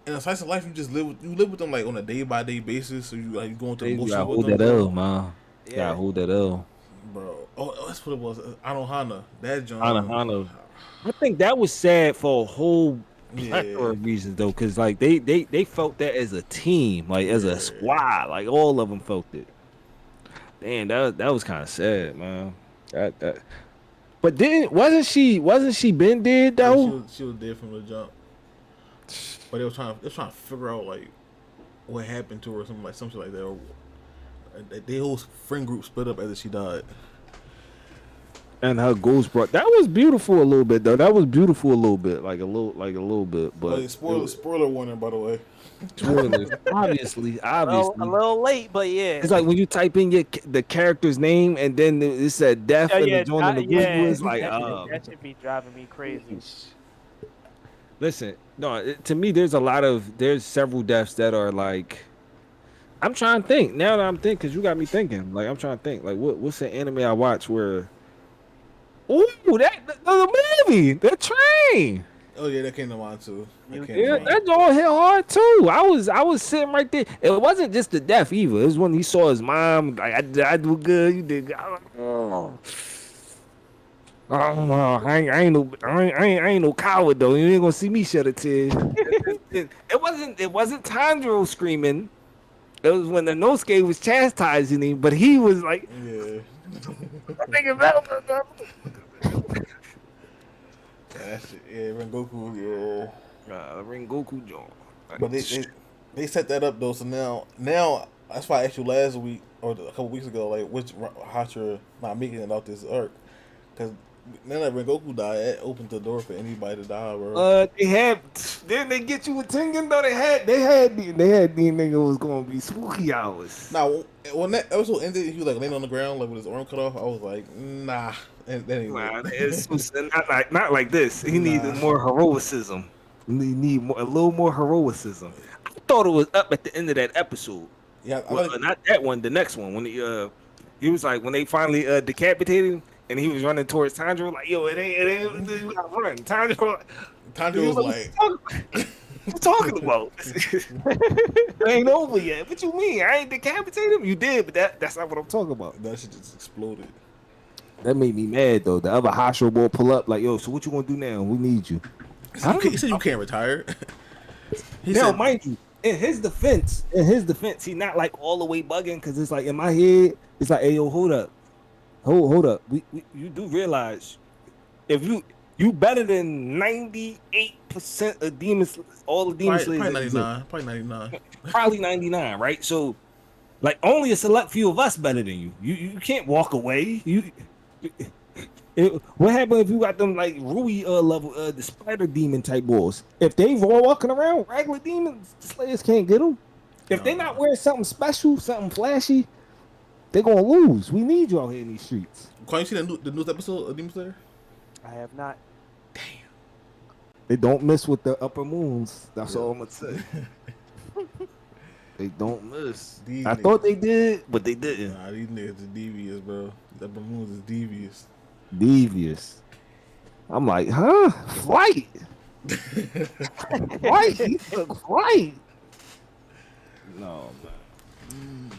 in a slice of life you just live with them like on a day by day basis. So you like going through You emotions gotta with hold them, that bro. L, man. You gotta hold that L. Bro. Oh, that's what it was. Anohana. That joint. Anohana. I think that was sad for a whole plethora of reasons though, because like they felt that as a team, like as a squad, like all of them felt it. Damn, that was kind of sad, man. That. But then wasn't she been dead though? She was dead from the jump. But they was trying to figure out like what happened to her or some shit like that. Or, they whole friend group split up after she died. And her ghost brought that was beautiful a little bit though. That was beautiful a little bit, like a little bit. But Like, spoiler warning, by the way. spoilers, obviously, Well, a obviously. little late, but yeah. It's like when you type in the character's name and then it said death Yeah, and the yeah, joint in the Google yeah. is like, That should be driving me crazy. listen, no, to me, there's several deaths that are like, I'm trying to think now that I'm thinking, because you got me thinking. Like, I'm trying to think, like, what's the anime I watch where, ooh, the movie, the train. Oh yeah, that came to mind too. Yeah, that all hit hard too. I was sitting right there. It wasn't just the death either. It was when he saw his mom. Like I do good. You did. I was like, oh. I ain't no coward though. You ain't gonna see me shed a tear. It wasn't Tanjiro screaming. It was when the Nosuke was chastising him, but he was like, Yeah. That shit, yeah, Rengoku, yeah. Rengoku John. But they set that up though, so now that's why I asked you last week or a couple weeks ago, like which Hachira not making it out this arc, because now that Rengoku died, it opened the door for anybody to die, bro. Didn't they get you with Tengen though? They had these niggas was gonna be spooky hours. Now when that episode ended, he was like laying on the ground like with his arm cut off. I was like, nah, and then he Nah, it's not like this. He needed more heroicism. He need a little more heroicism. I thought it was up at the end of that episode. yeah, Well, not that one, the next one when he was like when they finally decapitated him and he was running towards Tanjiro like yo it ain't you gotta run. Tanjiro was like, what you talking about? It ain't over yet. What you mean? I ain't decapitated him. You did, but that's not what I'm talking about. that shit just exploded. That made me mad though. The other Hashira boy pull up like, yo, so what you gonna do now? We need you. He said you can't retire. Now, mind you, in his defense, he not like all the way bugging because it's like in my head, it's like, hey yo, hold up. Hold up. You do realize if you better than 98% of demons, all the demon Probably slayers. 99. Probably 99. Probably 99, right? So like only a select few of us better than you. You can't walk away. What happened if you got them like Rui level the spider demon type boys? If they all walking around regular demons, slayers can't get them. If they not wearing something special, something flashy, they gonna lose. We need you out here in these streets. Can you see the newest episode of Demon Slayer? I have not. They don't miss with the upper moons. That's all I'm gonna say. They don't miss. I thought they did, but they didn't. Nah, these niggas is devious, bro. The upper moons is devious. Devious. I'm like, huh? Flight. Flight. He took flight. No, man.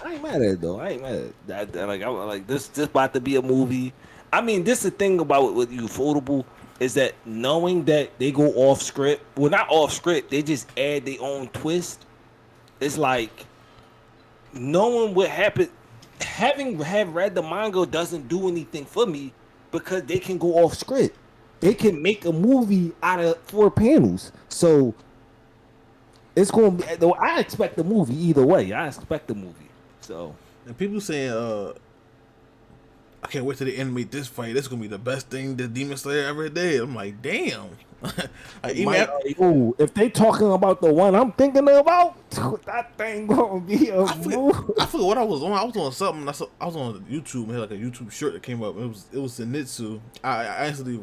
I ain't mad at it though. I ain't mad at that. Like, I'm like this about to be a movie. I mean, this is the thing about with Ufotable is that knowing that they go off script. Well, not off script. They just add their own twist. It's like knowing what happened. Having read the manga doesn't do anything for me because they can go off script. They can make a movie out of 4 panels. So it's going to be, though I expect the movie either way. I expect the movie. So and people saying, I can't wait till they animate this fight. This is gonna be the best thing that Demon Slayer ever did. I'm like, damn. Like, if they talking about the one I'm thinking about, that thing gonna be a movie. I forgot what I was on. I was on something. I was on YouTube. It had like a YouTube shirt that came up. It was Zenitsu. I actually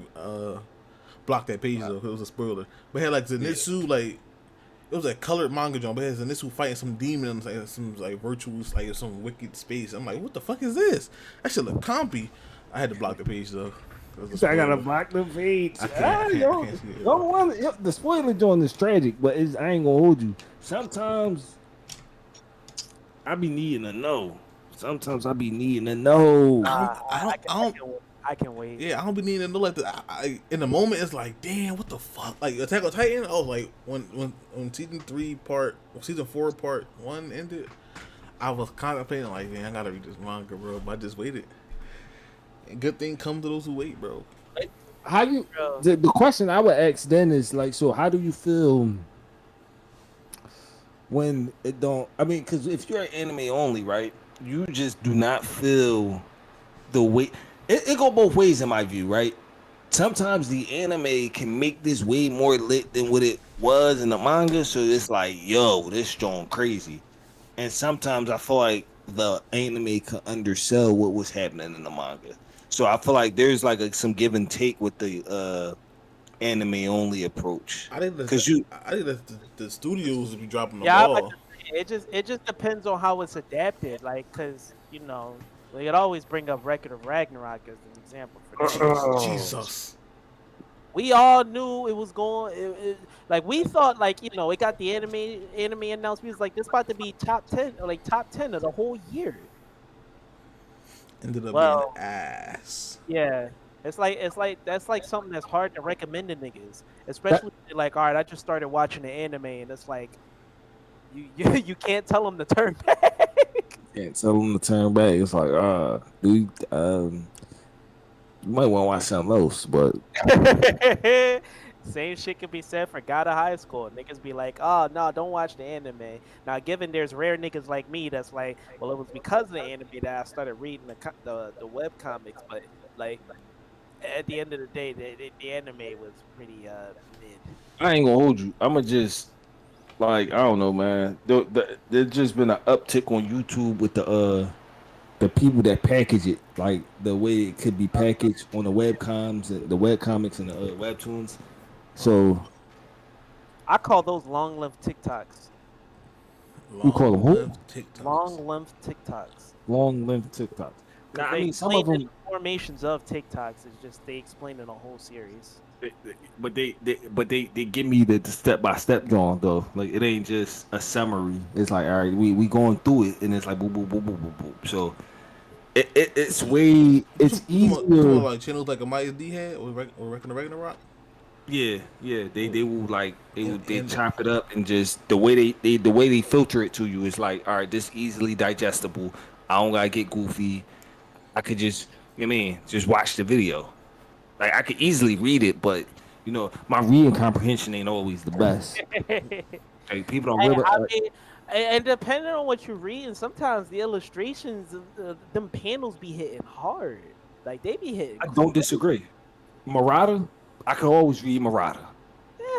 blocked that page though. It was a spoiler. But it had like Zenitsu, like it was a colored manga jump. But it had Zenitsu fighting some demons, like some like virtuous, like some wicked space. I'm like, what the fuck is this? That shit look compy. I had to block the page though. I gotta block the page. The spoiler joint is tragic, but I ain't gonna hold you. Sometimes I be needing to know. I can wait. Yeah, I don't be needing to know like I in the moment it's like, damn, what the fuck? Like Attack on Titan, I was like when season 4 part 1 ended, I was contemplating like, man, I gotta read this manga, bro. But I just waited. And good thing come to those who wait, bro. How you? The question I would ask then is like, so how do you feel when it don't? I mean, because if you're an anime only, right, you just do not feel the weight. it go both ways in my view, right? Sometimes the anime can make this way more lit than what it was in the manga, so it's like, yo, this strong crazy. And sometimes I feel like the anime could undersell what was happening in the manga. So I feel like there's like some give and take with the anime only approach. I think Cause you that the studios be dropping the Yeah, I'm about ball. to say, it just depends on how it's adapted. Like, cause we could always bring up Record of Ragnarok as an example for that. Jesus. We all knew it was going. Like we thought, like it got the anime announced. We was like, this about to be top 10, or like top 10 of the whole year. Ended up being Well, ass. yeah, it's like that's like something that's hard to recommend to niggas, That, especially if they're like, all right, I just started watching the anime, and it's like you can't tell them to turn back. can't tell them to turn back. It's like, dude, you might want to watch something else, but Same shit can be said for God of High School. Niggas be like, oh no, don't watch the anime. Now, given there's rare niggas like me that's like, well, it was because of the anime that I started reading the web comics, but like at the end of the day, the anime was pretty mid. I ain't gonna hold you. I'm gonna just like I don't know, man. There's just been an uptick on YouTube with the people that package it, like the way it could be packaged on the webcoms, the web comics, and the webtoons. So I call those long-lived TikToks. you call them who? Long-lived TikToks. Long-lived TikToks. Long lived TikToks. Now, Because I they mean, some of explain them, the formations of TikToks. It's just they explain in a whole series. but they give me the step by step drawing though. Like it ain't just a summary. It's like all right, we going through it, and it's like boom, boom, boom, boom, boom, boom. So it's way it's You talking about easier. like channels like a Mighty D had or Reckon the Ragnarok? yeah, they will like they And chop it up and just the way they filter it to you is like, all right, this easily digestible. I don't gotta get goofy. I could just, just watch the video. Like I could easily read it, but my reading comprehension ain't always the best. Like people don't really. I mean, and depending on what you're reading, sometimes the illustrations, them panels be hitting hard. Like they be hitting. I don't disagree. Murata, I could always read Murata.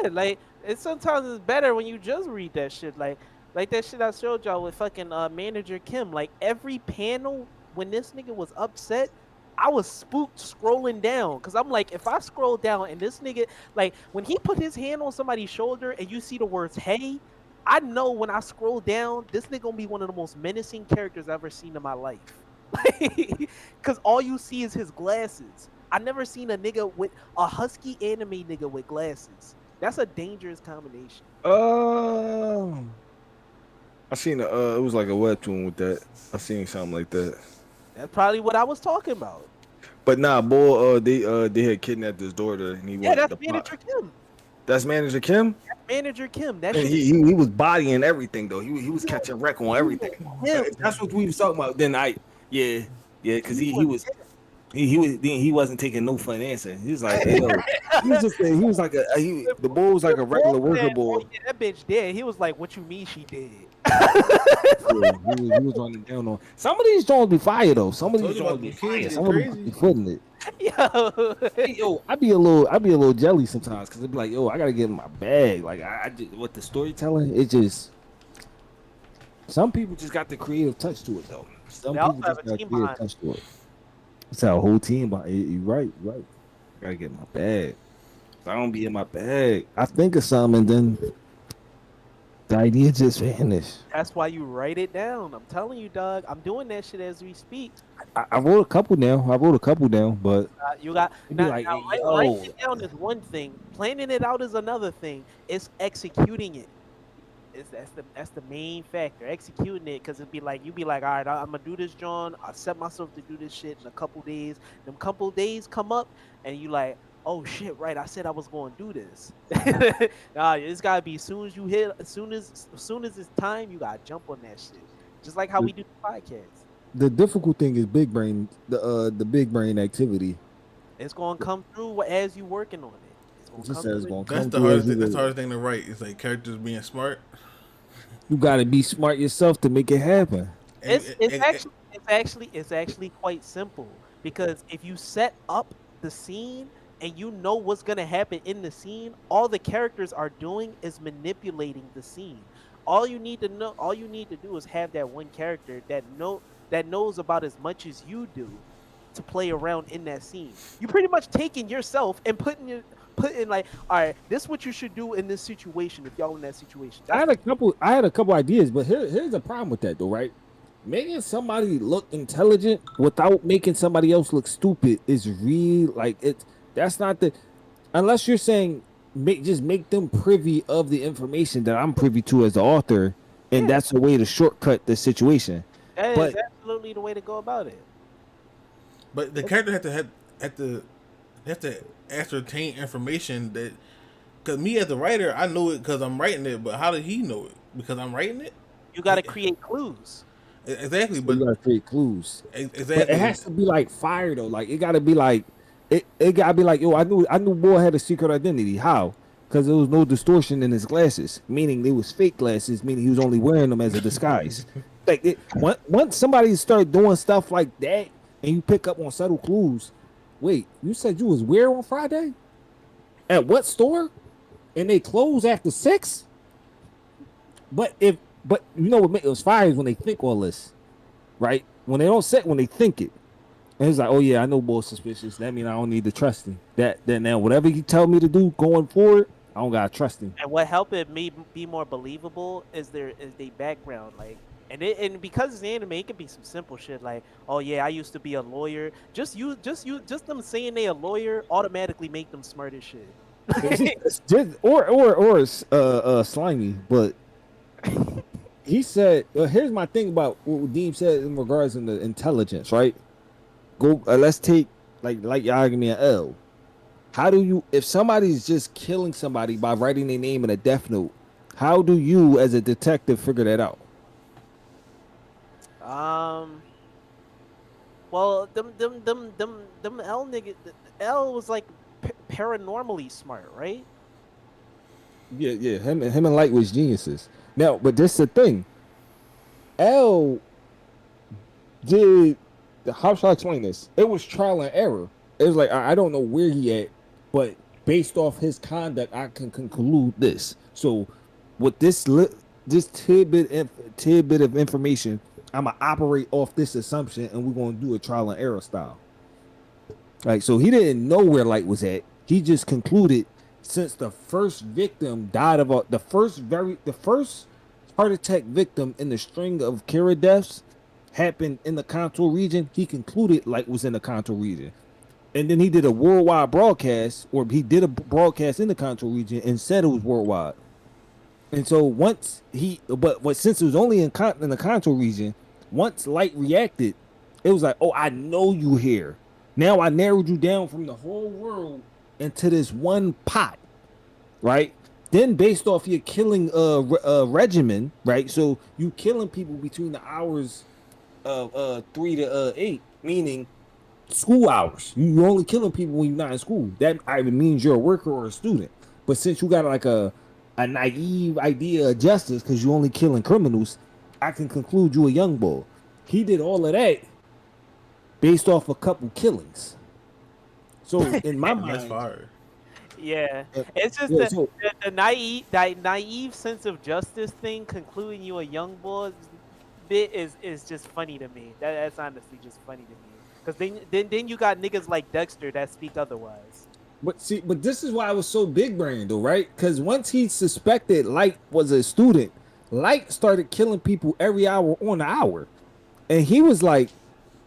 Yeah, like sometimes it's better when you just read that shit. Like that shit I showed y'all with fucking manager Kim. Like every panel when this nigga was upset, I was spooked scrolling down because I'm like, if I scroll down and this nigga, like when he put his hand on somebody's shoulder and you see the words "Hey," I know when I scroll down, this nigga gonna be one of the most menacing characters I've ever seen in my life. Because all you see is his glasses. I never seen a nigga with a husky anime nigga with glasses. That's a dangerous combination. I seen it was like a webtoon with that. I seen something like that. That's probably what I was talking about. But nah, boy, they had kidnapped his daughter and he Yeah, wanted that's Manager Kim. That's Manager Kim. Manager Kim. That And shit. he was bodying everything though. He was catching wreck on everything. Yeah. That's what we was talking about. Then because he wasn't taking no for an answer. He was like, hey, yo, he was like the boy was like a regular worker boy. Yeah, that bitch dead. He was like, "What you mean she dead?" Yeah, he was running down on. Some of these joints be fire though. Some of these Told joints you be about them fire. kids, Some they of them crazy. be footing it. Yo, Hey, yo, I be a little jelly sometimes because it be like, yo, I gotta get in my bag. Like I just with the storytelling, it just some people just got the creative touch to it though. Some They also people just have a got team creative behind touch to it. It's our whole team. But you right. Gotta get in my bag. If I don't be in my bag, I think of something and then the idea just vanished. that's why you write it down. I'm telling you, dog. I'm doing that shit as we speak. I wrote a couple down. But You got it be now, like, now hey, writing yo, it down is one thing. Planning it out is another thing. It's executing it. That's the main factor. Executing it, because it'd be like you be like, all right, I'm gonna do this, John. I set myself to do this shit in a couple days. Them couple days come up, and you like, oh shit, right? I said I was going to do this. Nah, it's gotta be as soon as you hit, as soon as it's time, you gotta jump on that shit. Just like how we do the podcast. the difficult thing is big brain. The big brain activity. It's gonna come through as you working on it. It's gonna It just come says through. gonna That's come the through. hardest thing. That's the hardest thing to write. It's like characters being smart. You gotta be smart yourself to make it happen. And- It's actually quite simple. because if you set up the scene and you know what's gonna happen in the scene, all the characters are doing is manipulating the scene. All you need to do is have that one character that knows about as much as you do to play around in that scene. You pretty much taking yourself and putting like, all right, this is what you should do in this situation if y'all in that situation. I That's had a couple. I had a couple ideas, but here's the problem with that, though, right? Making somebody look intelligent without making somebody else look stupid is real. Like it. That's not the. Unless you're saying just make them privy of the information that I'm privy to as the author, and yeah, that's a way to shortcut the situation. that is But absolutely the way to go about it. But the character have to ascertain information that, because me as the writer, I know it because I'm writing it. But how did he know it? Because I'm writing it. You got to create clues. Exactly, so you but gotta create clues. But it exactly. has to be like fire though. Like it gotta be like it gotta be like, yo, I knew boy had a secret identity. How? Because there was no distortion in his glasses, meaning they was fake glasses, meaning he was only wearing them as a disguise. Like once somebody start doing stuff like that, and you pick up on subtle clues. Wait, you said you was where on Friday? At what store? And they close after 6? But you know what makes it was fire is when they think all this, right? When they don't say, when they think it. And it's like, oh yeah, I know boy's suspicious. That means I don't need to trust him. Then now whatever he tell me to do going forward, I don't gotta trust him. And what helped it me be more believable is their background, like, and because it's anime, it can be some simple shit like, oh yeah, I used to be a lawyer. Just them saying they a lawyer automatically make them smart as shit. It's just, or slimy, but he said, here's my thing about what Deem said in regards to the intelligence, right? Go, let's take like your argument L. How do you, if somebody's just killing somebody by writing their name in a death note, how do you as a detective figure that out? Well, them L nigga, L was like paranormally smart, right? Yeah. Him and Light was geniuses. Now, but this is the thing. L did, how shall I explain this? It was trial and error. It was like I don't know where he at, but based off his conduct, I can conclude this. So, with this tidbit of information, I'm gonna operate off this assumption, and we're gonna do a trial and error style. Like, so he didn't know where Light was at. He just concluded since the first victim died of the first heart attack victim in the string of Kira deaths happened in the Kanto region. He concluded Light was in the Kanto region. And then he did a worldwide broadcast, or he did a broadcast in the Kanto region and said it was worldwide. And so once but since it was only in the Kanto region, once Light reacted, it was like, oh, I know you here. Now I narrowed you down from the whole world into this one pot, right? Then based off your killing regimen, right? So you killing people between the hours of 3 to 8, meaning school hours. You only killing people when you're not in school. That either means you're a worker or a student. But since you got like a naive idea of justice because you only killing criminals, I can conclude you a young boy. He did all of that based off a couple killings. So in my mind, That's fire. Yeah, it's just the naive sense of justice thing, concluding you a young boy bit is just funny to me. That's honestly just funny to me. Because then you got niggas like Dexter that speak otherwise. But this is why I was so big brain though, right? Because once he suspected Light was a student, Light started killing people every hour on the hour, and he was like,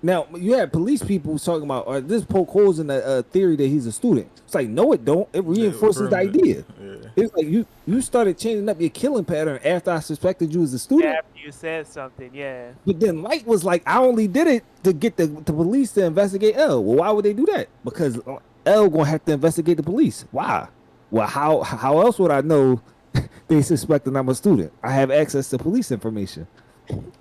now you had police people talking about this poke holes in the theory that he's a student. It's like, no, it don't. It reinforces the idea. Yeah. It's like you started changing up your killing pattern after I suspected you as a student. After you said something, yeah. But then Light was like, I only did it to get the police to investigate L. Well, why would they do that? Because L gonna have to investigate the police. Why? Well, how else would I know they suspecting I'm a student? I have access to police information.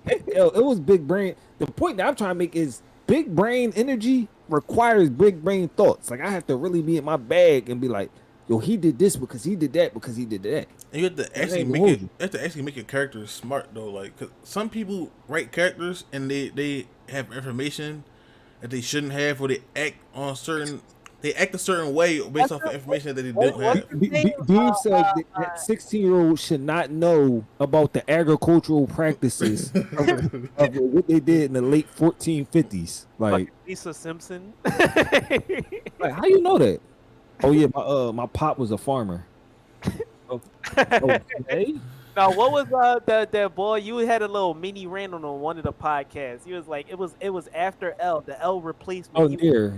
It was big brain. The point that I'm trying to make is big brain energy requires big brain thoughts. Like I have to really be in my bag and be like, yo, he did this because he did that because he did that. And you have to actually make your characters smart though. Like, 'cause some people write characters and they have information that they shouldn't have, or they act a certain way based off of information that they don't What's have. his name? Dave said that 16-year-old should not know about the agricultural practices of what they did in the late 1450s. Fucking Lisa Simpson. Like, how you know that? Oh yeah, my pop was a farmer. Okay. Now, what was that boy? You had a little mini rant on one of the podcasts. He was like, it was after L, the L replacement. Oh, He near.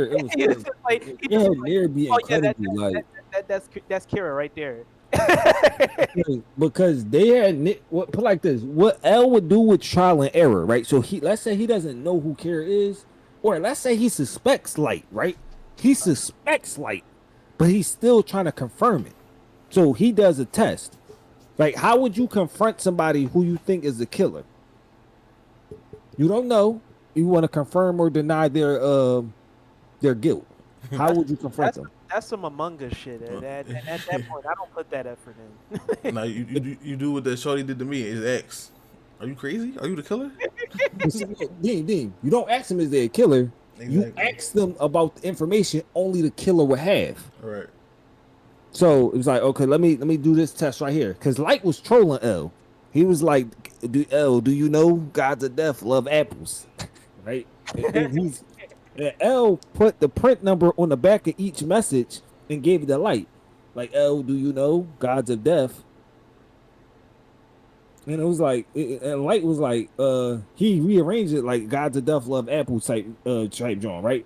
It was he was just like, he yeah, just like, near be oh yeah, incredibly that's Kira right there. because they had put like this. What L would do with trial and error, right? So let's say he doesn't know who Kira is, or let's say he suspects Light, right? He suspects Light, but he's still trying to confirm it. So he does a test. Like, how would you confront somebody who you think is the killer? You don't know. You want to confirm or deny their guilt. How would you confront them? That's some Among Us shit. At that point, I don't put that effort in. Now you do what that shorty did to me. Is X? Are you crazy? Are you the killer? Dean, you don't ask them is they a killer. Exactly. You ask them about the information only the killer would have. All right. So it was like, okay, let me do this test right here. Because Light was trolling L. He was like, do you know gods of death love apples? Right? And L put the print number on the back of each message and gave it to Light. Like, L, do you know gods of death? And it was like, and Light was like, he rearranged it like gods of death love apples type John, right?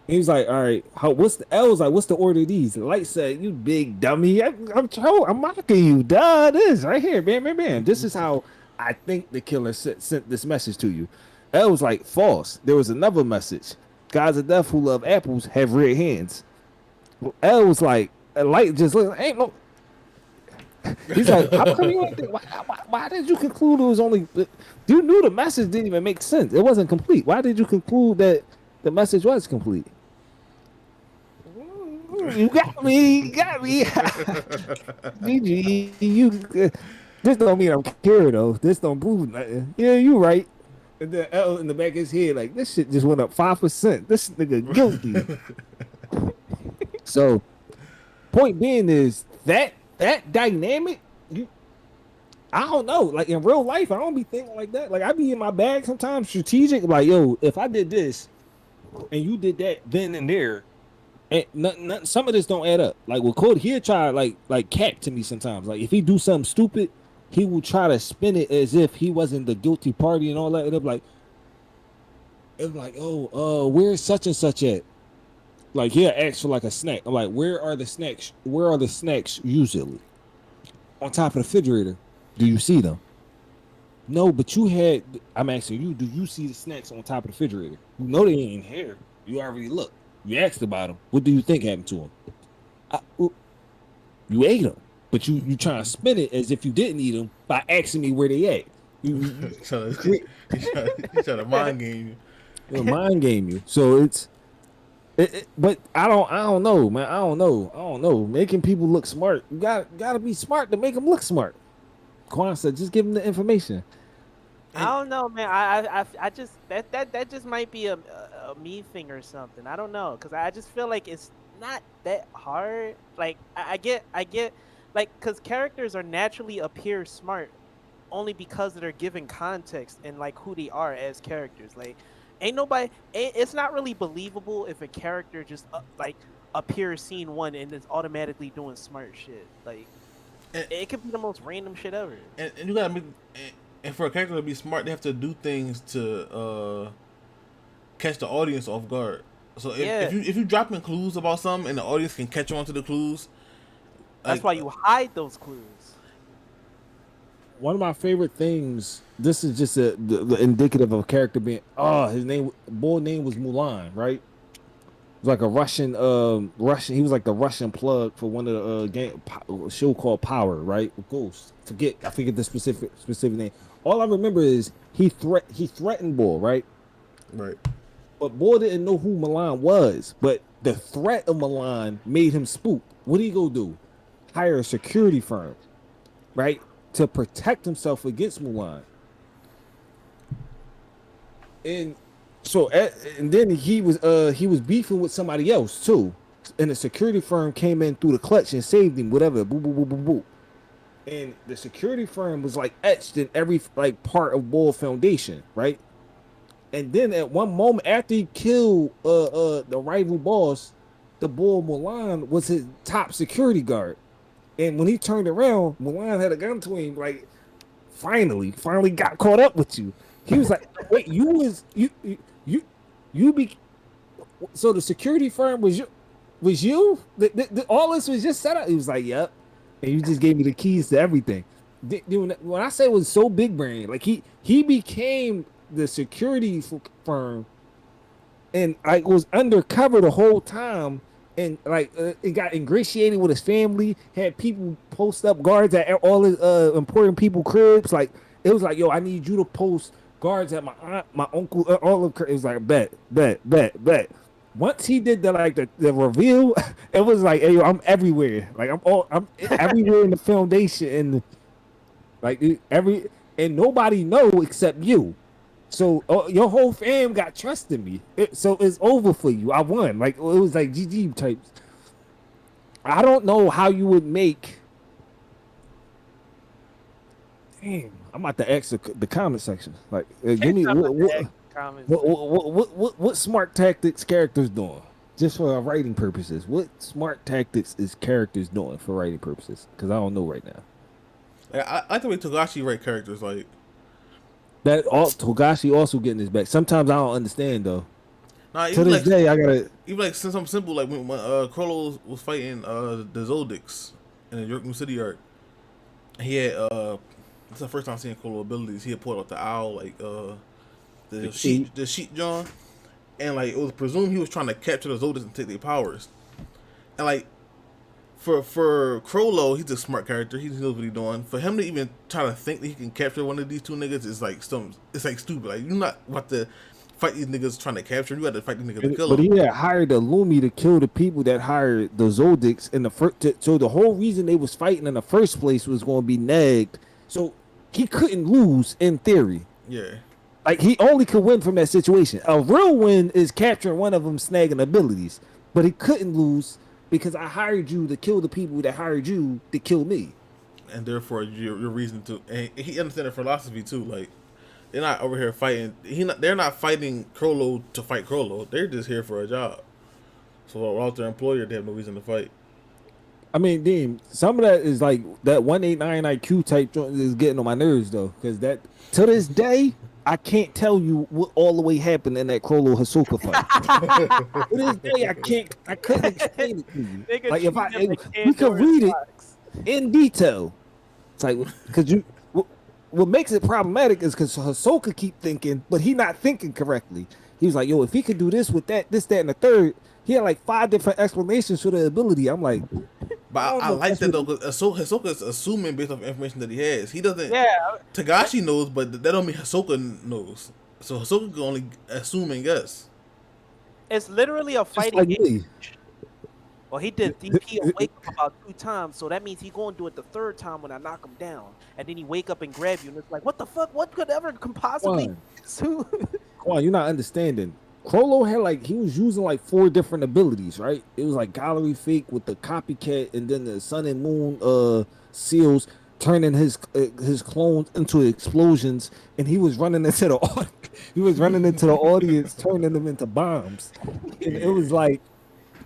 He was like, all right, what's the order of these? The Light said, you big dummy. I'm mocking you. Duh, this right here. Bam. This is how I think the killer sent this message to you. L was like, false. There was another message. Gods of death who love apples have red hands. L was like, Light just look, ain't no. He's like, how come you think, why did you conclude it was only, you knew the message didn't even make sense. It wasn't complete. Why did you conclude that the message was complete? You got me. GG. This don't mean I'm care though. This don't prove nothing. Yeah, you right. And then L in the back of his head, like, this shit just went up 5%. This nigga guilty. So, point being is that dynamic, I don't know. Like in real life, I don't be thinking like that. Like I be in my bag sometimes, strategic. Like, yo, if I did this and you did that then and there, and nothing, some of this don't add up. Like with Cody, he'll try like cap to me sometimes. Like if he do something stupid, he will try to spin it as if he wasn't the guilty party and all that. And it's like, oh, where's such and such at? Like he'll ask for like a snack. I'm like, where are the snacks? Where are the snacks usually? On top of the refrigerator. Do you see them? No, but I'm asking you, do you see the snacks on top of the refrigerator? You know they ain't here. You already looked. You asked about them. What do you think happened to them? You ate them, but you trying to spin it as if you didn't eat them by asking me where they at. He's trying to mind game you. Mind game you. So but I don't know, man. I don't know. Making people look smart. You gotta be smart to make them look smart. Quan said, just give them the information. I don't know, man. I just that just might be a me thing or something. I don't know, cause I just feel like it's not that hard. Like I get like, cause characters are naturally appear smart only because they're given context and like who they are as characters. Like it's not really believable if a character just like appears scene one and is automatically doing smart shit. Like it could be the most random shit ever. And you gotta make, and for a character to be smart, they have to do things to catch the audience off guard. So if you drop in clues about something and the audience can catch on to the clues, that's why you hide those clues. One of my favorite things. This is just the indicative of a character being. His name was Mulan, right? It was like a Russian. He was like the Russian plug for one of the show called Power, right? Ghost. I forget the specific name. All I remember is he threatened Bull, right? Right. But Bull didn't know who Mulan was. But the threat of Mulan made him spook. What did he go do? Hire a security firm, right, to protect himself against Mulan. And So and then he was beefing with somebody else too, and the security firm came in through the clutch and saved him. Whatever, boo boo boo boo boo. And the security firm was like etched in every like part of Bull Foundation, right? And then at one moment after he killed the rival boss, the Bull Mulan was his top security guard. And when he turned around, Mulan had a gun to him, like finally got caught up with you. He was like, wait, you be so the security firm was you? All this was just set up. He was like, yep. And you just gave me the keys to everything. Dude, when I say it was so big brain, like he became the security firm and like was undercover the whole time and like it got ingratiated with his family, had people post up guards at all his important people cribs. Like it was like, yo, I need you to post guards at my aunt, my uncle, all of it was like bet. Once he did the reveal, it was like, hey, yo, I'm everywhere. Like I'm everywhere in the foundation and like and nobody know except you. So your whole fam got trust in me. So it's over for you. I won. Like it was like GG types. I don't know how you would make. Damn, I'm about to ask the comment section. Like, give me what smart tactics characters doing just for writing purposes. What smart tactics is characters doing for writing purposes? Because I don't know right now. I like the way Togashi write characters. Like that, Togashi also getting his back. Sometimes I don't understand though. Nah, To this day, I gotta. Even like something simple like when Krollo was fighting the Zoldycks in the York New City arc. He had it's the first time seeing Krollo abilities. He had pulled out the owl, like the sheet John, and like it was presumed he was trying to capture the Zoldycks and take their powers. And like for Krollo, he's a smart character. He knows what he's doing. For him to even try to think that he can capture one of these two niggas is like it's like stupid. Like you're not about to fight these niggas trying to capture. You had to fight these niggas to kill them. But he had hired the Lumi to kill the people that hired the Zoldycks in the first. So the whole reason they was fighting in the first place was going to be nagged. So he couldn't lose in theory. Yeah. Like he only could win from that situation. A real win is capturing one of them, snagging abilities. But he couldn't lose because I hired you to kill the people that hired you to kill me. And therefore, your reason to. And he understands the philosophy too. Like they're not over here fighting. They're not fighting Krollo to fight Krollo. They're just here for a job. So without their employer, they have no reason to fight. I mean, damn, some of that is like that 189 IQ type joint is getting on my nerves though, because that to this day I can't tell you what all the way happened in that Krollo Hisoka fight. To this day, I couldn't explain it to you. Nigga, Like if we could read it in detail. It's like because what makes it problematic is because Hisoka keep thinking, but he not thinking correctly. He was like, yo, if he could do this with that, this, that, and the third, he had like 5 different explanations for the ability. I'm like, but I like that though, because Hisoka is assuming based off information that he has. He doesn't. Yeah. Togashi knows, but that don't mean Hisoka knows. So Hisoka can only assume and guess. It's literally a fighting like game. me. Well, he did DP and wake up about 2 times, so that means he gonna do it the 3rd time when I knock him down, and then he wake up and grab you, and it's like, what the fuck? What could ever possibly? Come on, you're not understanding. Krollo had like he was using like 4 different abilities, right? It was like gallery fake with the copycat, and then the sun and moon seals turning his clones into explosions, and he was running into the audience, turning them into bombs. And it was like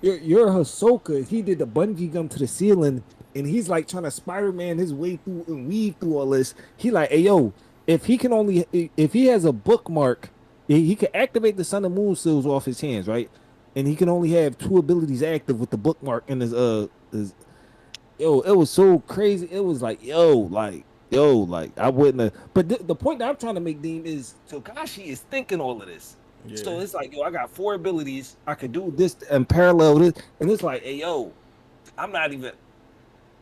you're Hisoka. He did the bungee jump to the ceiling, and he's like trying to Spider-Man his way through and weave through all this. He like, hey yo, if he has a bookmark. He can activate the sun and moon seals off his hands, right? And he can only have 2 abilities active with the bookmark in his yo, it was so crazy. It was like, like I wouldn't have. But the point that I'm trying to make, Dean, is Togashi is thinking all of this. Yeah. So it's like, yo, I got 4 abilities. I could do this and parallel this. And it's like, hey, yo, I'm not even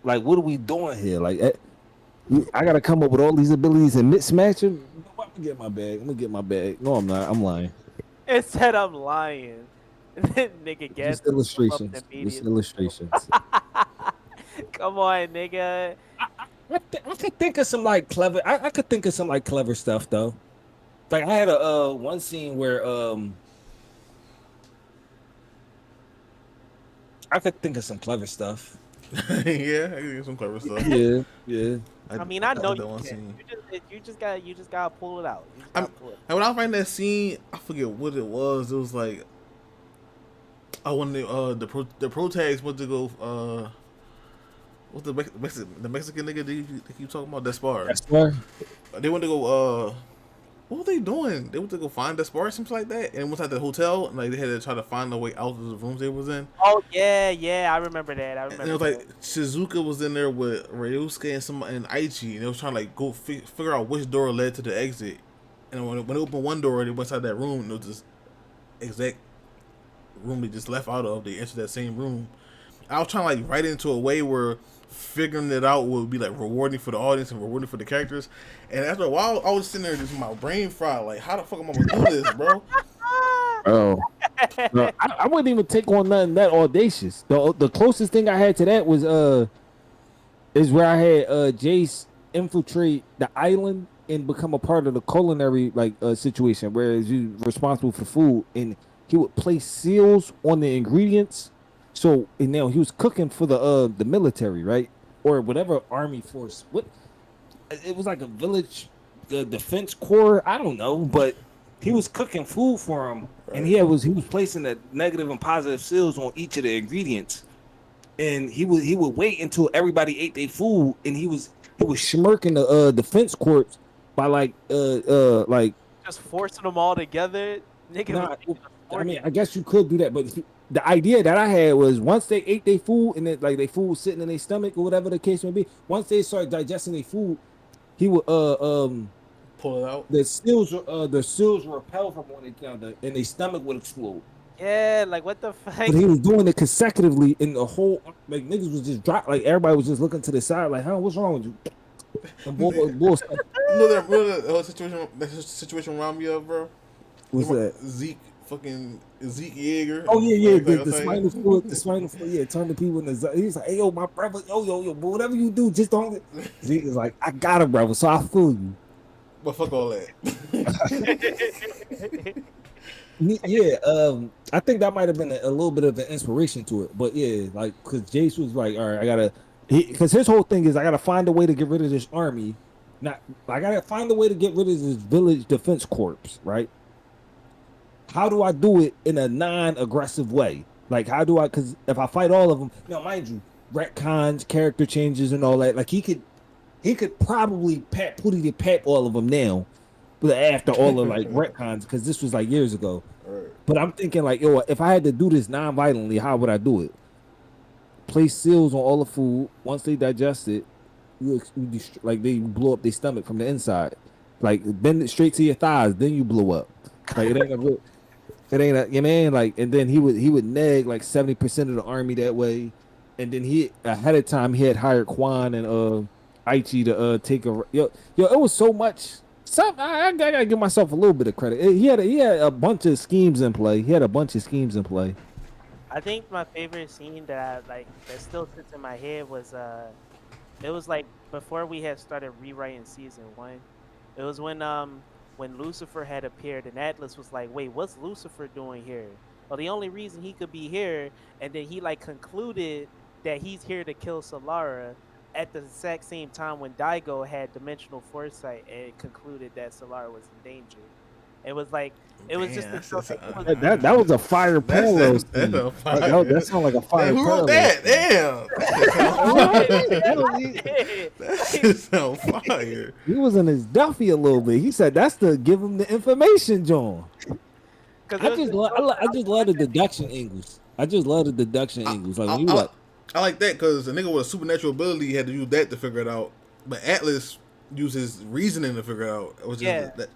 like, what are we doing here? Like, I got to come up with all these abilities and mismatch them. I'm gonna get my bag. No, I'm not. I'm lying. It said I'm lying. And then nigga guess. Just illustrations. Come on, nigga. I could think of some like clever. I could think of some like clever stuff though. Like I had a one scene where I could think of some clever stuff. Yeah, I can get some clever stuff. Yeah, yeah. I mean, I know like that you one can. scene. You just gotta pull it out. You just I'm, gotta pull it. and when I find that scene, I forget what it was. It was like, when the pro tags went to go what's the Mexican nigga they keep talking about? Despar. That's why. They went to go what were they doing? They went to go find Despar or something like that, and went at the hotel and like they had to try to find a way out of the rooms they was in. Oh yeah, I remember that. I And remember. it was that. like Shizuka was in there with Ryusuke and Aichi, and they was trying to like go figure out which door led to the exit. And when they opened one door, they went inside that room, and it was this exact room they just left out of. They entered that same room. I was trying to like write it into a way where figuring it out would be like rewarding for the audience and rewarding for the characters. And after a while, I was sitting there just my brain fried, like, how the fuck am I gonna do this, bro? Oh, no, I wouldn't even take on nothing that audacious. The closest thing I had to that was is where I had Jace infiltrate the island and become a part of the culinary like situation, whereas you responsible for food, and he would place seals on the ingredients. So and now he was cooking for the military, right, or whatever army force. What it was like a village, the defense corps. I don't know, but he was cooking food for him, and he was placing the negative and positive seals on each of the ingredients, and he would wait until everybody ate their food, and he was smirking the defense corps by like Just forcing them all together, nigga. nah, I mean I guess you could do that, but the idea that I had was once they ate their food and then like their food was sitting in their stomach or whatever the case may be, once they started digesting their food, he would Pull it out. the seals would repel from one another and their stomach would explode. Yeah, like what the fuck? But he was doing it consecutively, and the whole like niggas was just drop like everybody was just looking to the side like, huh, what's wrong with you? And bull. You know that situation around me of, bro? What's that? Zeke Yeager. Oh yeah, Like, the spinal fluid, yeah, turn the people into. He's like, hey yo, my brother, yo, but whatever you do, just don't. Zeke is like, I got it, brother, so I feel you. But fuck all that. Yeah, I think that might have been a little bit of an inspiration to it, but yeah, like because Jace was like, all right, because his whole thing is I gotta find a way to get rid of this army. Not, I gotta find a way to get rid of this village defense corps, right? How do I do it in a non-aggressive way? Like, how do I? Because if I fight all of them, mind you, retcons, character changes, and all that. Like he could probably pat all of them now, but after all of like retcons, because this was like years ago. Right. But I'm thinking like, yo, if I had to do this non-violently, how would I do it? Place seals on all the food. Once they digest it, like they blow up their stomach from the inside. Like bend it straight to your thighs, then you blow up. Like it ain't a, you know, like, and then he would neg like 70% of the army that way, and then he ahead of time he had hired Quan and Aichi to take a yo. It was so much. I gotta give myself a little bit of credit. He had a bunch of schemes in play. I think my favorite scene that that still sits in my head was it was like before we had started rewriting season 1. It was when Lucifer had appeared and Atlas was like, wait, what's Lucifer doing here? Well, the only reason he could be here, and then he like concluded that he's here to kill Solara at the exact same time when Daigo had dimensional foresight and concluded that Solara was in danger. It was like it was just that was a fire parallel. That sounds like a fire. Who wrote that? Damn. That's on fire. He was in his Duffy a little bit. He said that's to give him the information, John. I just love the deduction angles. Like I like that because a nigga with a supernatural ability had to use that to figure it out, but Atlas used his reasoning to figure it out. It was just that.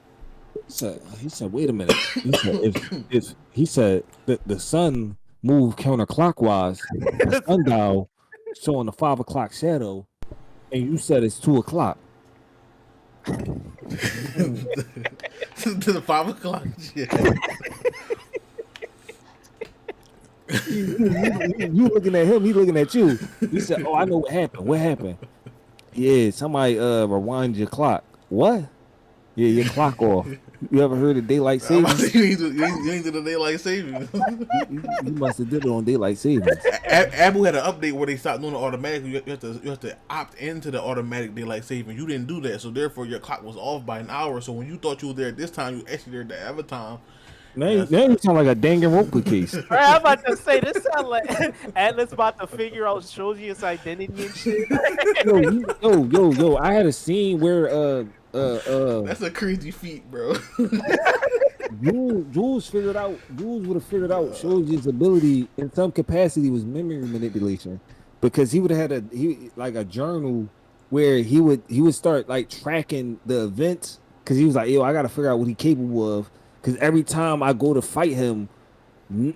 He said, wait a minute. He said if the sun moved counterclockwise, the sundial showing the 5 o'clock shadow, and you said it's 2 o'clock. To the 5 o'clock shit. You looking at him, he looking at you. He said, oh, I know what happened. Yeah, somebody rewind your clock. What? Yeah, your clock off. You ever heard of daylight I'm about to savings? say, you ain't did the daylight savings. You must have did it on daylight savings. Apple had an update where they stopped doing it automatically. You have to opt into the automatic daylight saving. You didn't do that, so therefore your clock was off by an hour. So when you thought you were there at this time, you actually there at the other time. Now, That's, now you sound like a Danganronpa case. Right, I'm about to say this sound like Atlas about to figure out Shoji's identity and shit. Yo! I had a scene where that's a crazy feat, bro. Jules would have figured out Shoji's ability in some capacity was memory manipulation, because he would have had a journal where he would start like tracking the events, because he was like, yo, I gotta figure out what he's capable of, because every time I go to fight him,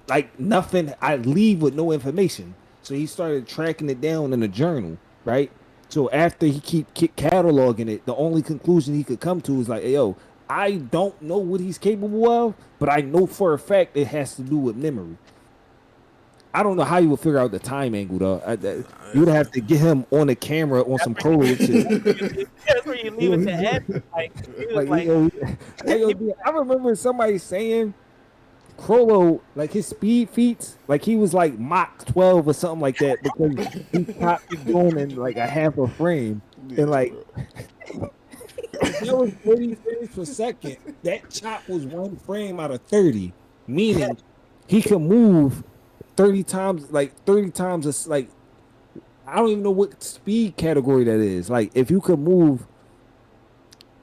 like nothing, I leave with no information. So he started tracking it down in a journal, right? So after he keep cataloging it, the only conclusion he could come to is like, hey, yo, I don't know what he's capable of, but I know for a fact it has to do with memory. I don't know how you would figure out the time angle though. You would have to get him on the camera on some Colo shit. That's where you leave it to Atlas. Like, he was like, I remember somebody saying Crollo, like his speed feats, like he was like Mach 12 or something like that, because he popped it going in like a half a frame, and like that was 30 frames per second. That chop was 1 frame out of 30, meaning he can move 30 times, like I don't even know what speed category that is. Like if you could move,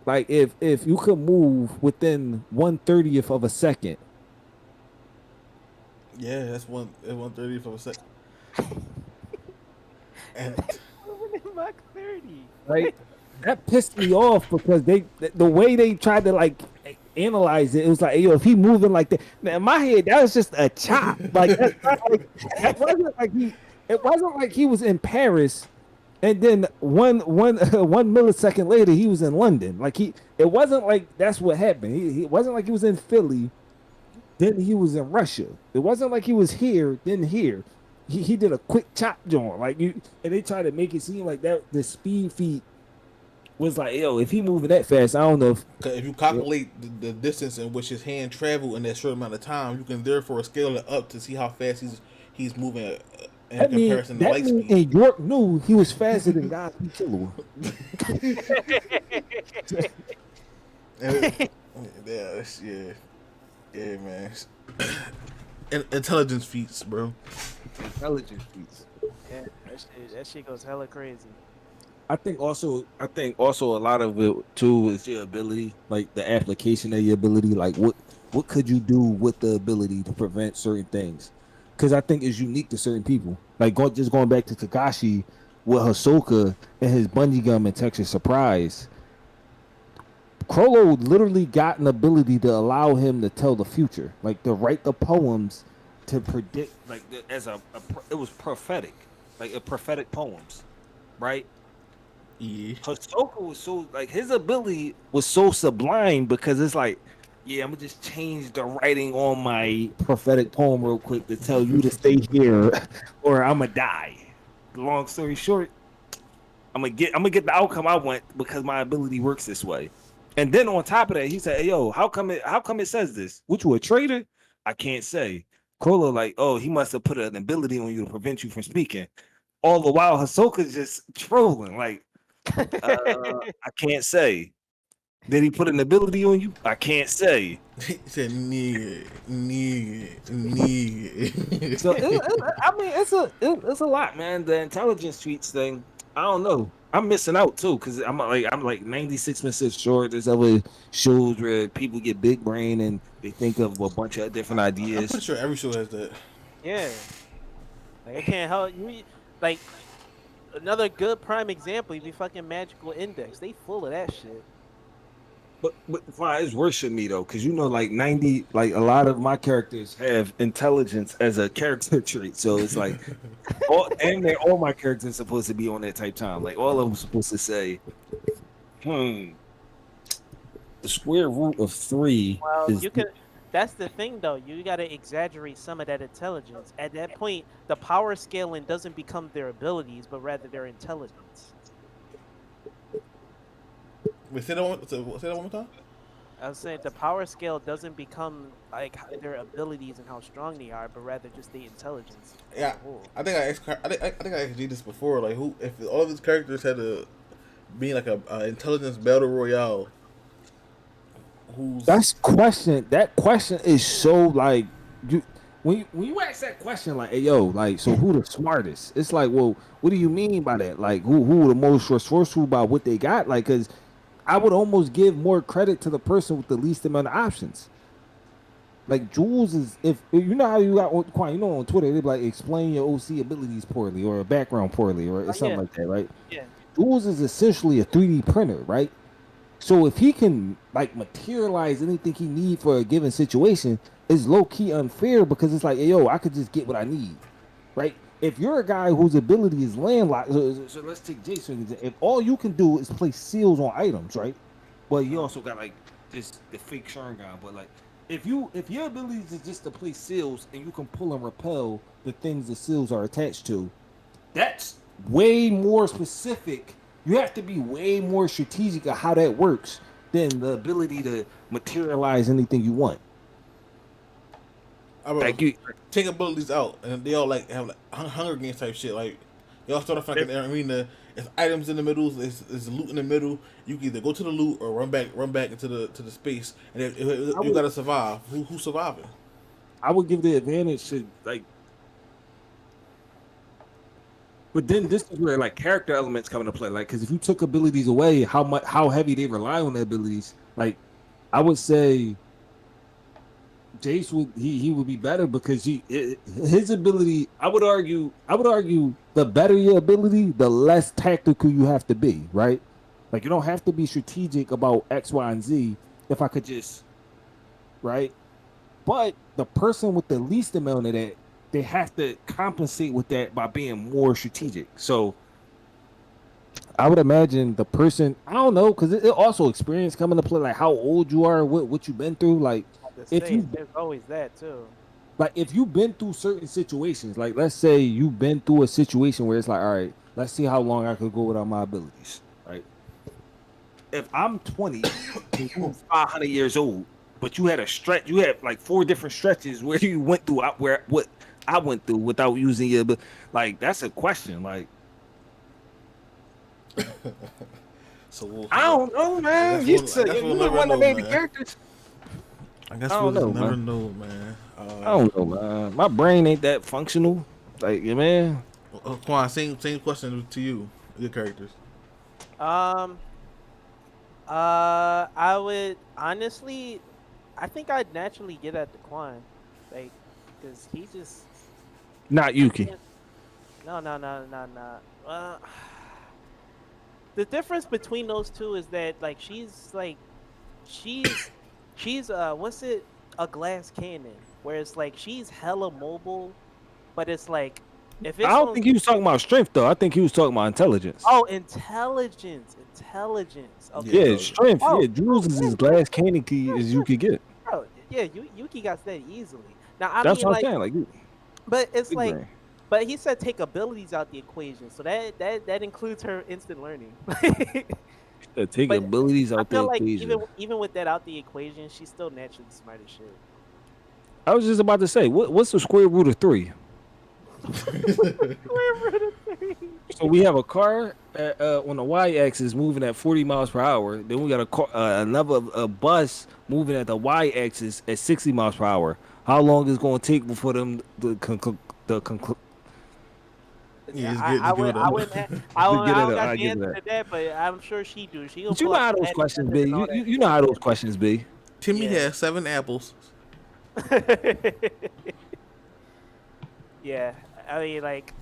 like if you could move within 1/30th of a second. Yeah, that's 1/30 for a second. And Mach 30. Right? That pissed me off, because the way they tried to like analyze it, it was like, hey, yo, if he moving like that, now in my head, that was just a chop. Like that's not like, it wasn't like he was in Paris and then one millisecond later he was in London. Like it wasn't like that's what happened. He it wasn't like he was in Philly, then he was in Russia. It wasn't like he was here, then here. He did a quick chop joint, like you, and they tried to make it seem like that the speed feat was like, yo, if he moving that fast, I don't know if you calculate the distance in which his hand traveled in that short amount of time, you can therefore scale it up to see how fast he's moving in comparison to light speed. And York knew he was faster than God Killer. Yeah, man. Intelligence feats, bro. Intelligence feats. Yeah, that shit goes hella crazy. I think also a lot of it too is your ability, like the application of your ability. Like what could you do with the ability to prevent certain things? Because I think it's unique to certain people. Like going back to Kakashi with Hisoka and his bungee gum and Texas Surprise. Crollo literally got an ability to allow him to tell the future, like to write the poems to predict, like it was prophetic, like a prophetic poems, right? Yeah. Hisoka was so like his ability was so sublime, because it's like, yeah, I'm gonna just change the writing on my prophetic poem real quick to tell you to stay here, or I'm gonna die. Long story short, I'm gonna get the outcome I want because my ability works this way. And then on top of that, he said, hey, yo, how come it says this? What, you a traitor? I can't say. Crollo like, oh, he must have put an ability on you to prevent you from speaking. All the while, Hisoka's just trolling. Like, I can't say. Did he put an ability on you? I can't say. He said, nigga. So, I mean, it's a lot, man. The intelligence treats thing, I don't know. I'm missing out too, because I'm like 96% sure there's other shows where people get big brain and they think of a bunch of different ideas. I'm pretty sure every show has that. Yeah. Like I can't help you. Like another good prime example, you be fucking Magical Index. They full of that shit. But fine, it's worse than me though, because you know, like a lot of my characters have intelligence as a character trait. So it's like, all my characters are supposed to be on that type time. Like all of them supposed to say, the square root of 3. Well, you can. That's the thing though. You gotta exaggerate some of that intelligence. At that point, the power scaling doesn't become their abilities, but rather their intelligence. Wait, say that one more time? I was saying the power scale doesn't become like their abilities and how strong they are, but rather just the intelligence as Yeah, a whole. I think I asked you this before. Like, who if all of his characters had to be like a intelligence battle royale, who's That question is so like you when you ask that question like, hey yo, like so who the smartest? It's like, well, what do you mean by that? Like who the most resourceful by what they got? Like, cause I would almost give more credit to the person with the least amount of options. Like Jules is if you know how you got you know on Twitter they be like explain your OC abilities poorly or background poorly or Oh something yeah, like that, right? yeah. Jules is essentially a 3D printer, right? So if he can like materialize anything he need for a given situation, it's low key unfair because it's like, hey, yo, I could just get what I need, right? If you're a guy whose ability is landlocked, so let's take Jason. If all you can do is place seals on items, right? Well, you also got like just the fake Sharingan, but like if your ability is just to place seals and you can pull and repel the things the seals are attached to, that's way more specific. You have to be way more strategic of how that works than the ability to materialize anything you want. I bro, Like you, take abilities out, and they all like have like Hunger Games type shit. Like they all start off like an arena. It's items in the middle. It's loot in the middle. You can either go to the loot or run back into the space, and you gotta survive. Who's surviving? I would give the advantage to like, but then this is where like character elements come into play. Like, because if you took abilities away, how heavy they rely on the abilities. Like, I would say Jace would he would be better because his ability. I would argue the better your ability, the less tactical you have to be. Right? Like you don't have to be strategic about X, Y, and Z. If I could just right, but the person with the least amount of that, they have to compensate with that by being more strategic. So I would imagine the person. I don't know because it also experience coming to play. Like how old you are, what you've been through. Like I have to if say you there's always that too. like if you've been through certain situations, like let's say you've been through a situation where it's like, all right, let's see how long I could go without my abilities, right? If I'm 20 and you're 500 years old, but you had a stretch, you had like 4 different stretches where you went through where what I went through without using your, like that's a question. Like So we'll, I don't know, man. You said you never want to know, name the man. characters. I guess I we'll don't just know, never man. know, man. I don't know, man. My brain ain't that functional. Like, yeah, man. Quan, same question to you. Your characters. Um, I would honestly, I think I'd naturally get at the Quan, like, cause he just Not Yuki. no. The difference between those two is that like she's what's it, a glass cannon, where it's like she's hella mobile, but it's like if I it's don't on think he was talking about strength though. I think he was talking about intelligence. intelligence. Yeah, Yeah, Okay. no. strength. Oh, Yeah, Jules is yeah, as glass candy key as you could get. bro. Yeah, Yuki got that easily. Now, I That's mean, what I'm like, saying. Like, but it's big like, brain. but he said take abilities out the equation, so that includes her instant learning. Take But abilities I out the feel like equation. even with that out the equation, she's still naturally smart as shit. I was just about to say, what's the square root of 3? Square root of three. So we have a car on the y-axis moving at 40 miles per hour. Then we got a car, another bus moving at the y-axis at 60 miles per hour. How long is it going to take before them the conclu- Yeah, I just give would it I up. wouldn't to get I it? don't got I the give it answer that. to that, but I'm sure she do. She gonna But you pull know out how the those magic questions method be. and all You know how those questions be. Timmy Yeah. has 7 apples. Yeah, I mean, like,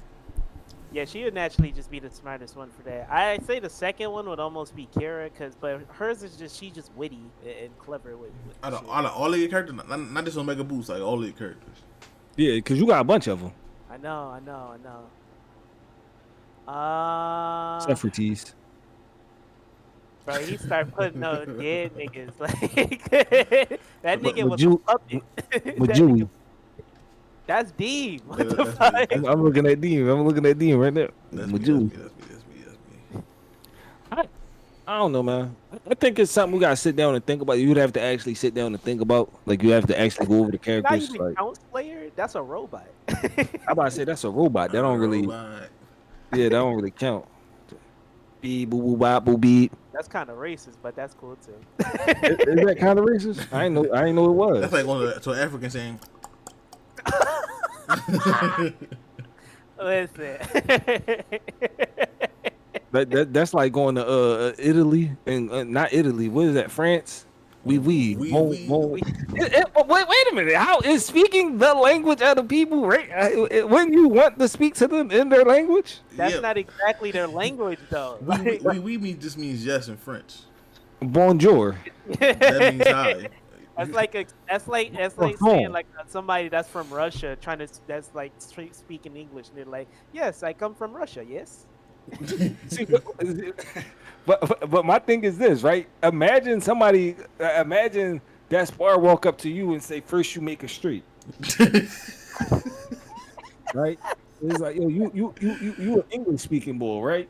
yeah, she would naturally just be the smartest one for that. I say the second one would almost be Kara, but hers is just she's just witty and clever with shit. Out of all of your characters, not just on Mega Boost, like all of your characters. Yeah, because you got a bunch of them. I know. Except for T's. Bro, he start putting no dead niggas like that But, nigga but was a you, puppet. but That nigga, Jewy. that's Dean. Yeah, What the that's me. fuck? I'm looking at Dean. I'm looking at Dean right now. That's But me. Jewy. That's me. I, I don't know, man. I think it's something we gotta sit down and think about. You'd have to actually sit down and think about. Like you have to actually go over the Can I characters. even Like count Slayer? That's a robot. I'm about to say, that's a robot. That don't really, Robot. yeah, that don't really count. Beep boo boo bop boo beep. That's kind of racist, but that's cool too. Is that kind of racist? I ain't know it was. That's like one of the African saying. Listen. That's like going to Italy and not Italy. What is that? France. Oui, Wait oui. a minute. How is speaking the language of the people? Right? When you want to speak to them in their language? That's not exactly their language, though. We just means yes in French. Bonjour. That means hi. That's like saying like somebody that's from Russia that's like speaking English, and they're like, "Yes, I come from Russia." Yes. See, but my thing is this, right? Imagine Gaspar walk up to you and say, "First you make a street," right? It's like, yo, you an English speaking bull, right?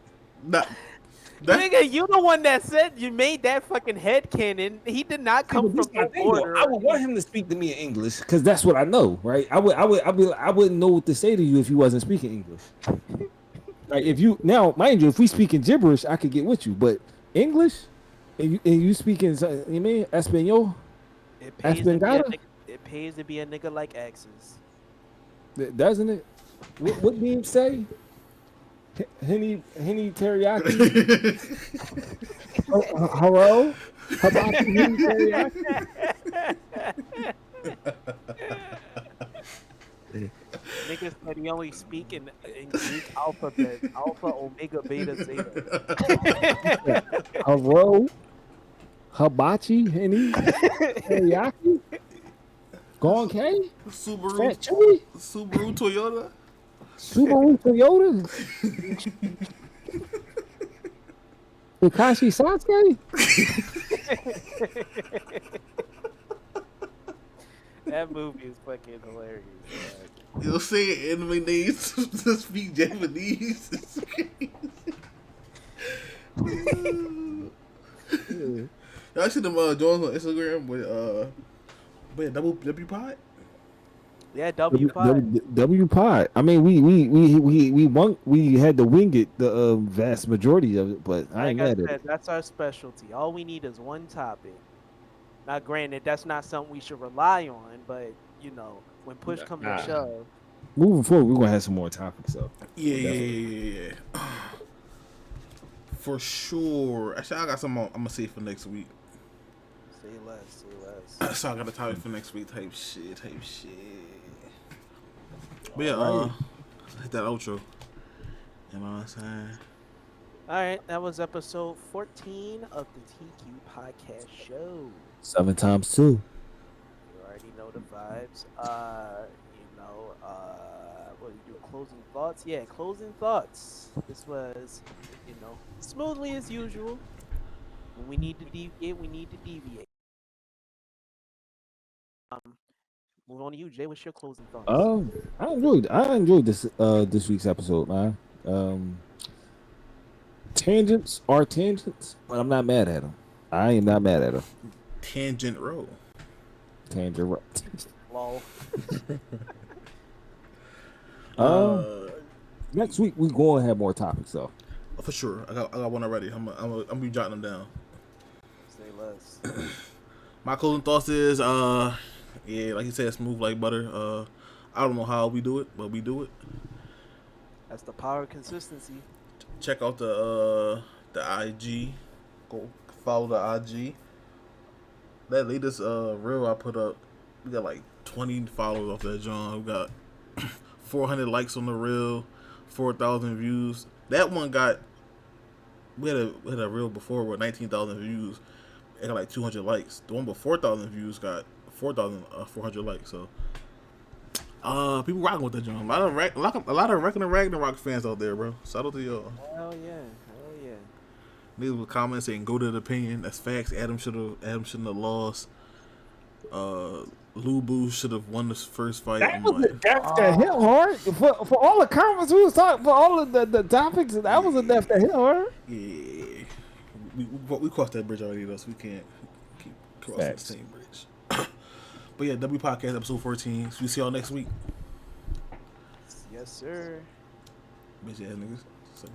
Nigga, you the one that said you made that fucking headcanon. He did not come from the border. I would want him to speak to me in English because that's what I know, right? I wouldn't know what to say to you if you wasn't speaking English. Like if you now, mind you, if we speaking gibberish, I could get with you, but English, and you speaking, you mean Espanol? It pays to be a nigga like Axis. Doesn't it? What do you say? Henny teriyaki. Hello? How about Henny teriyaki? Niggas said he only speak in Greek alphabet, alpha, omega, beta, zeta. Hello? Hibachi? Henny teriyaki? Gone K? Subaru Toyota? Subaru Toyota? Takashi Sasuke? That movie is fucking hilarious. You'll say anime names to speak Japanese. Y'all see them Jones on Instagram with W Pod? Yeah, W Pod. W Pod. I mean, we had to wing it the vast majority of it, but I ain't mad at it. That's our specialty. All we need is one topic. Now, granted, that's not something we should rely on, but you know, when push comes to shove. Moving forward, we're gonna have some more topics, though. Yeah. For sure. Actually, I got some more I'm gonna say for next week. Say less. So I got a topic for next week. Type shit. But yeah, hit that outro. You know what I'm saying? All right, that was episode 14 of the TQ Podcast Show. 7 times 2. You already know the vibes. What do you do? Closing thoughts? Yeah, closing thoughts. This was, smoothly as usual. When we need to deviate, we need to deviate. Move on to you, Jay. What's your closing thoughts? I enjoyed this week's episode, man. Tangents are tangents, but I'm not mad at them. I am not mad at them. Tangent row. Lol. Next week we going to have more topics, though. For sure, I got one already. I'm gonna be jotting them down. Say less. My closing thoughts is, like you said, smooth like butter. I don't know how we do it, but we do it. That's the power of consistency. Check out the IG. Go follow the IG. That latest reel I put up, we got like 20 followers off that John. We got 400 likes on the reel, 4,000 views. That one got we had a reel before with 19,000 views. It got like 200 likes. The one with 4,000 views got 4,400 likes. So people rocking with that John. A lot of Wrecking and Ragnarok fans out there, bro. Shout out to y'all. Hell yeah. Niggas with comments saying go to the opinion. That's facts. Adam shouldn't have lost. Lubu should have won this first fight. That was a death that hit hard. For all the comments we was talking, for all of the topics, that was a death that hit hard. Yeah. we crossed that bridge already though, so we can't keep crossing Facts. the same bridge. But yeah, W Podcast episode 14. So we see y'all next week. Yes, sir. Bitch ass niggas.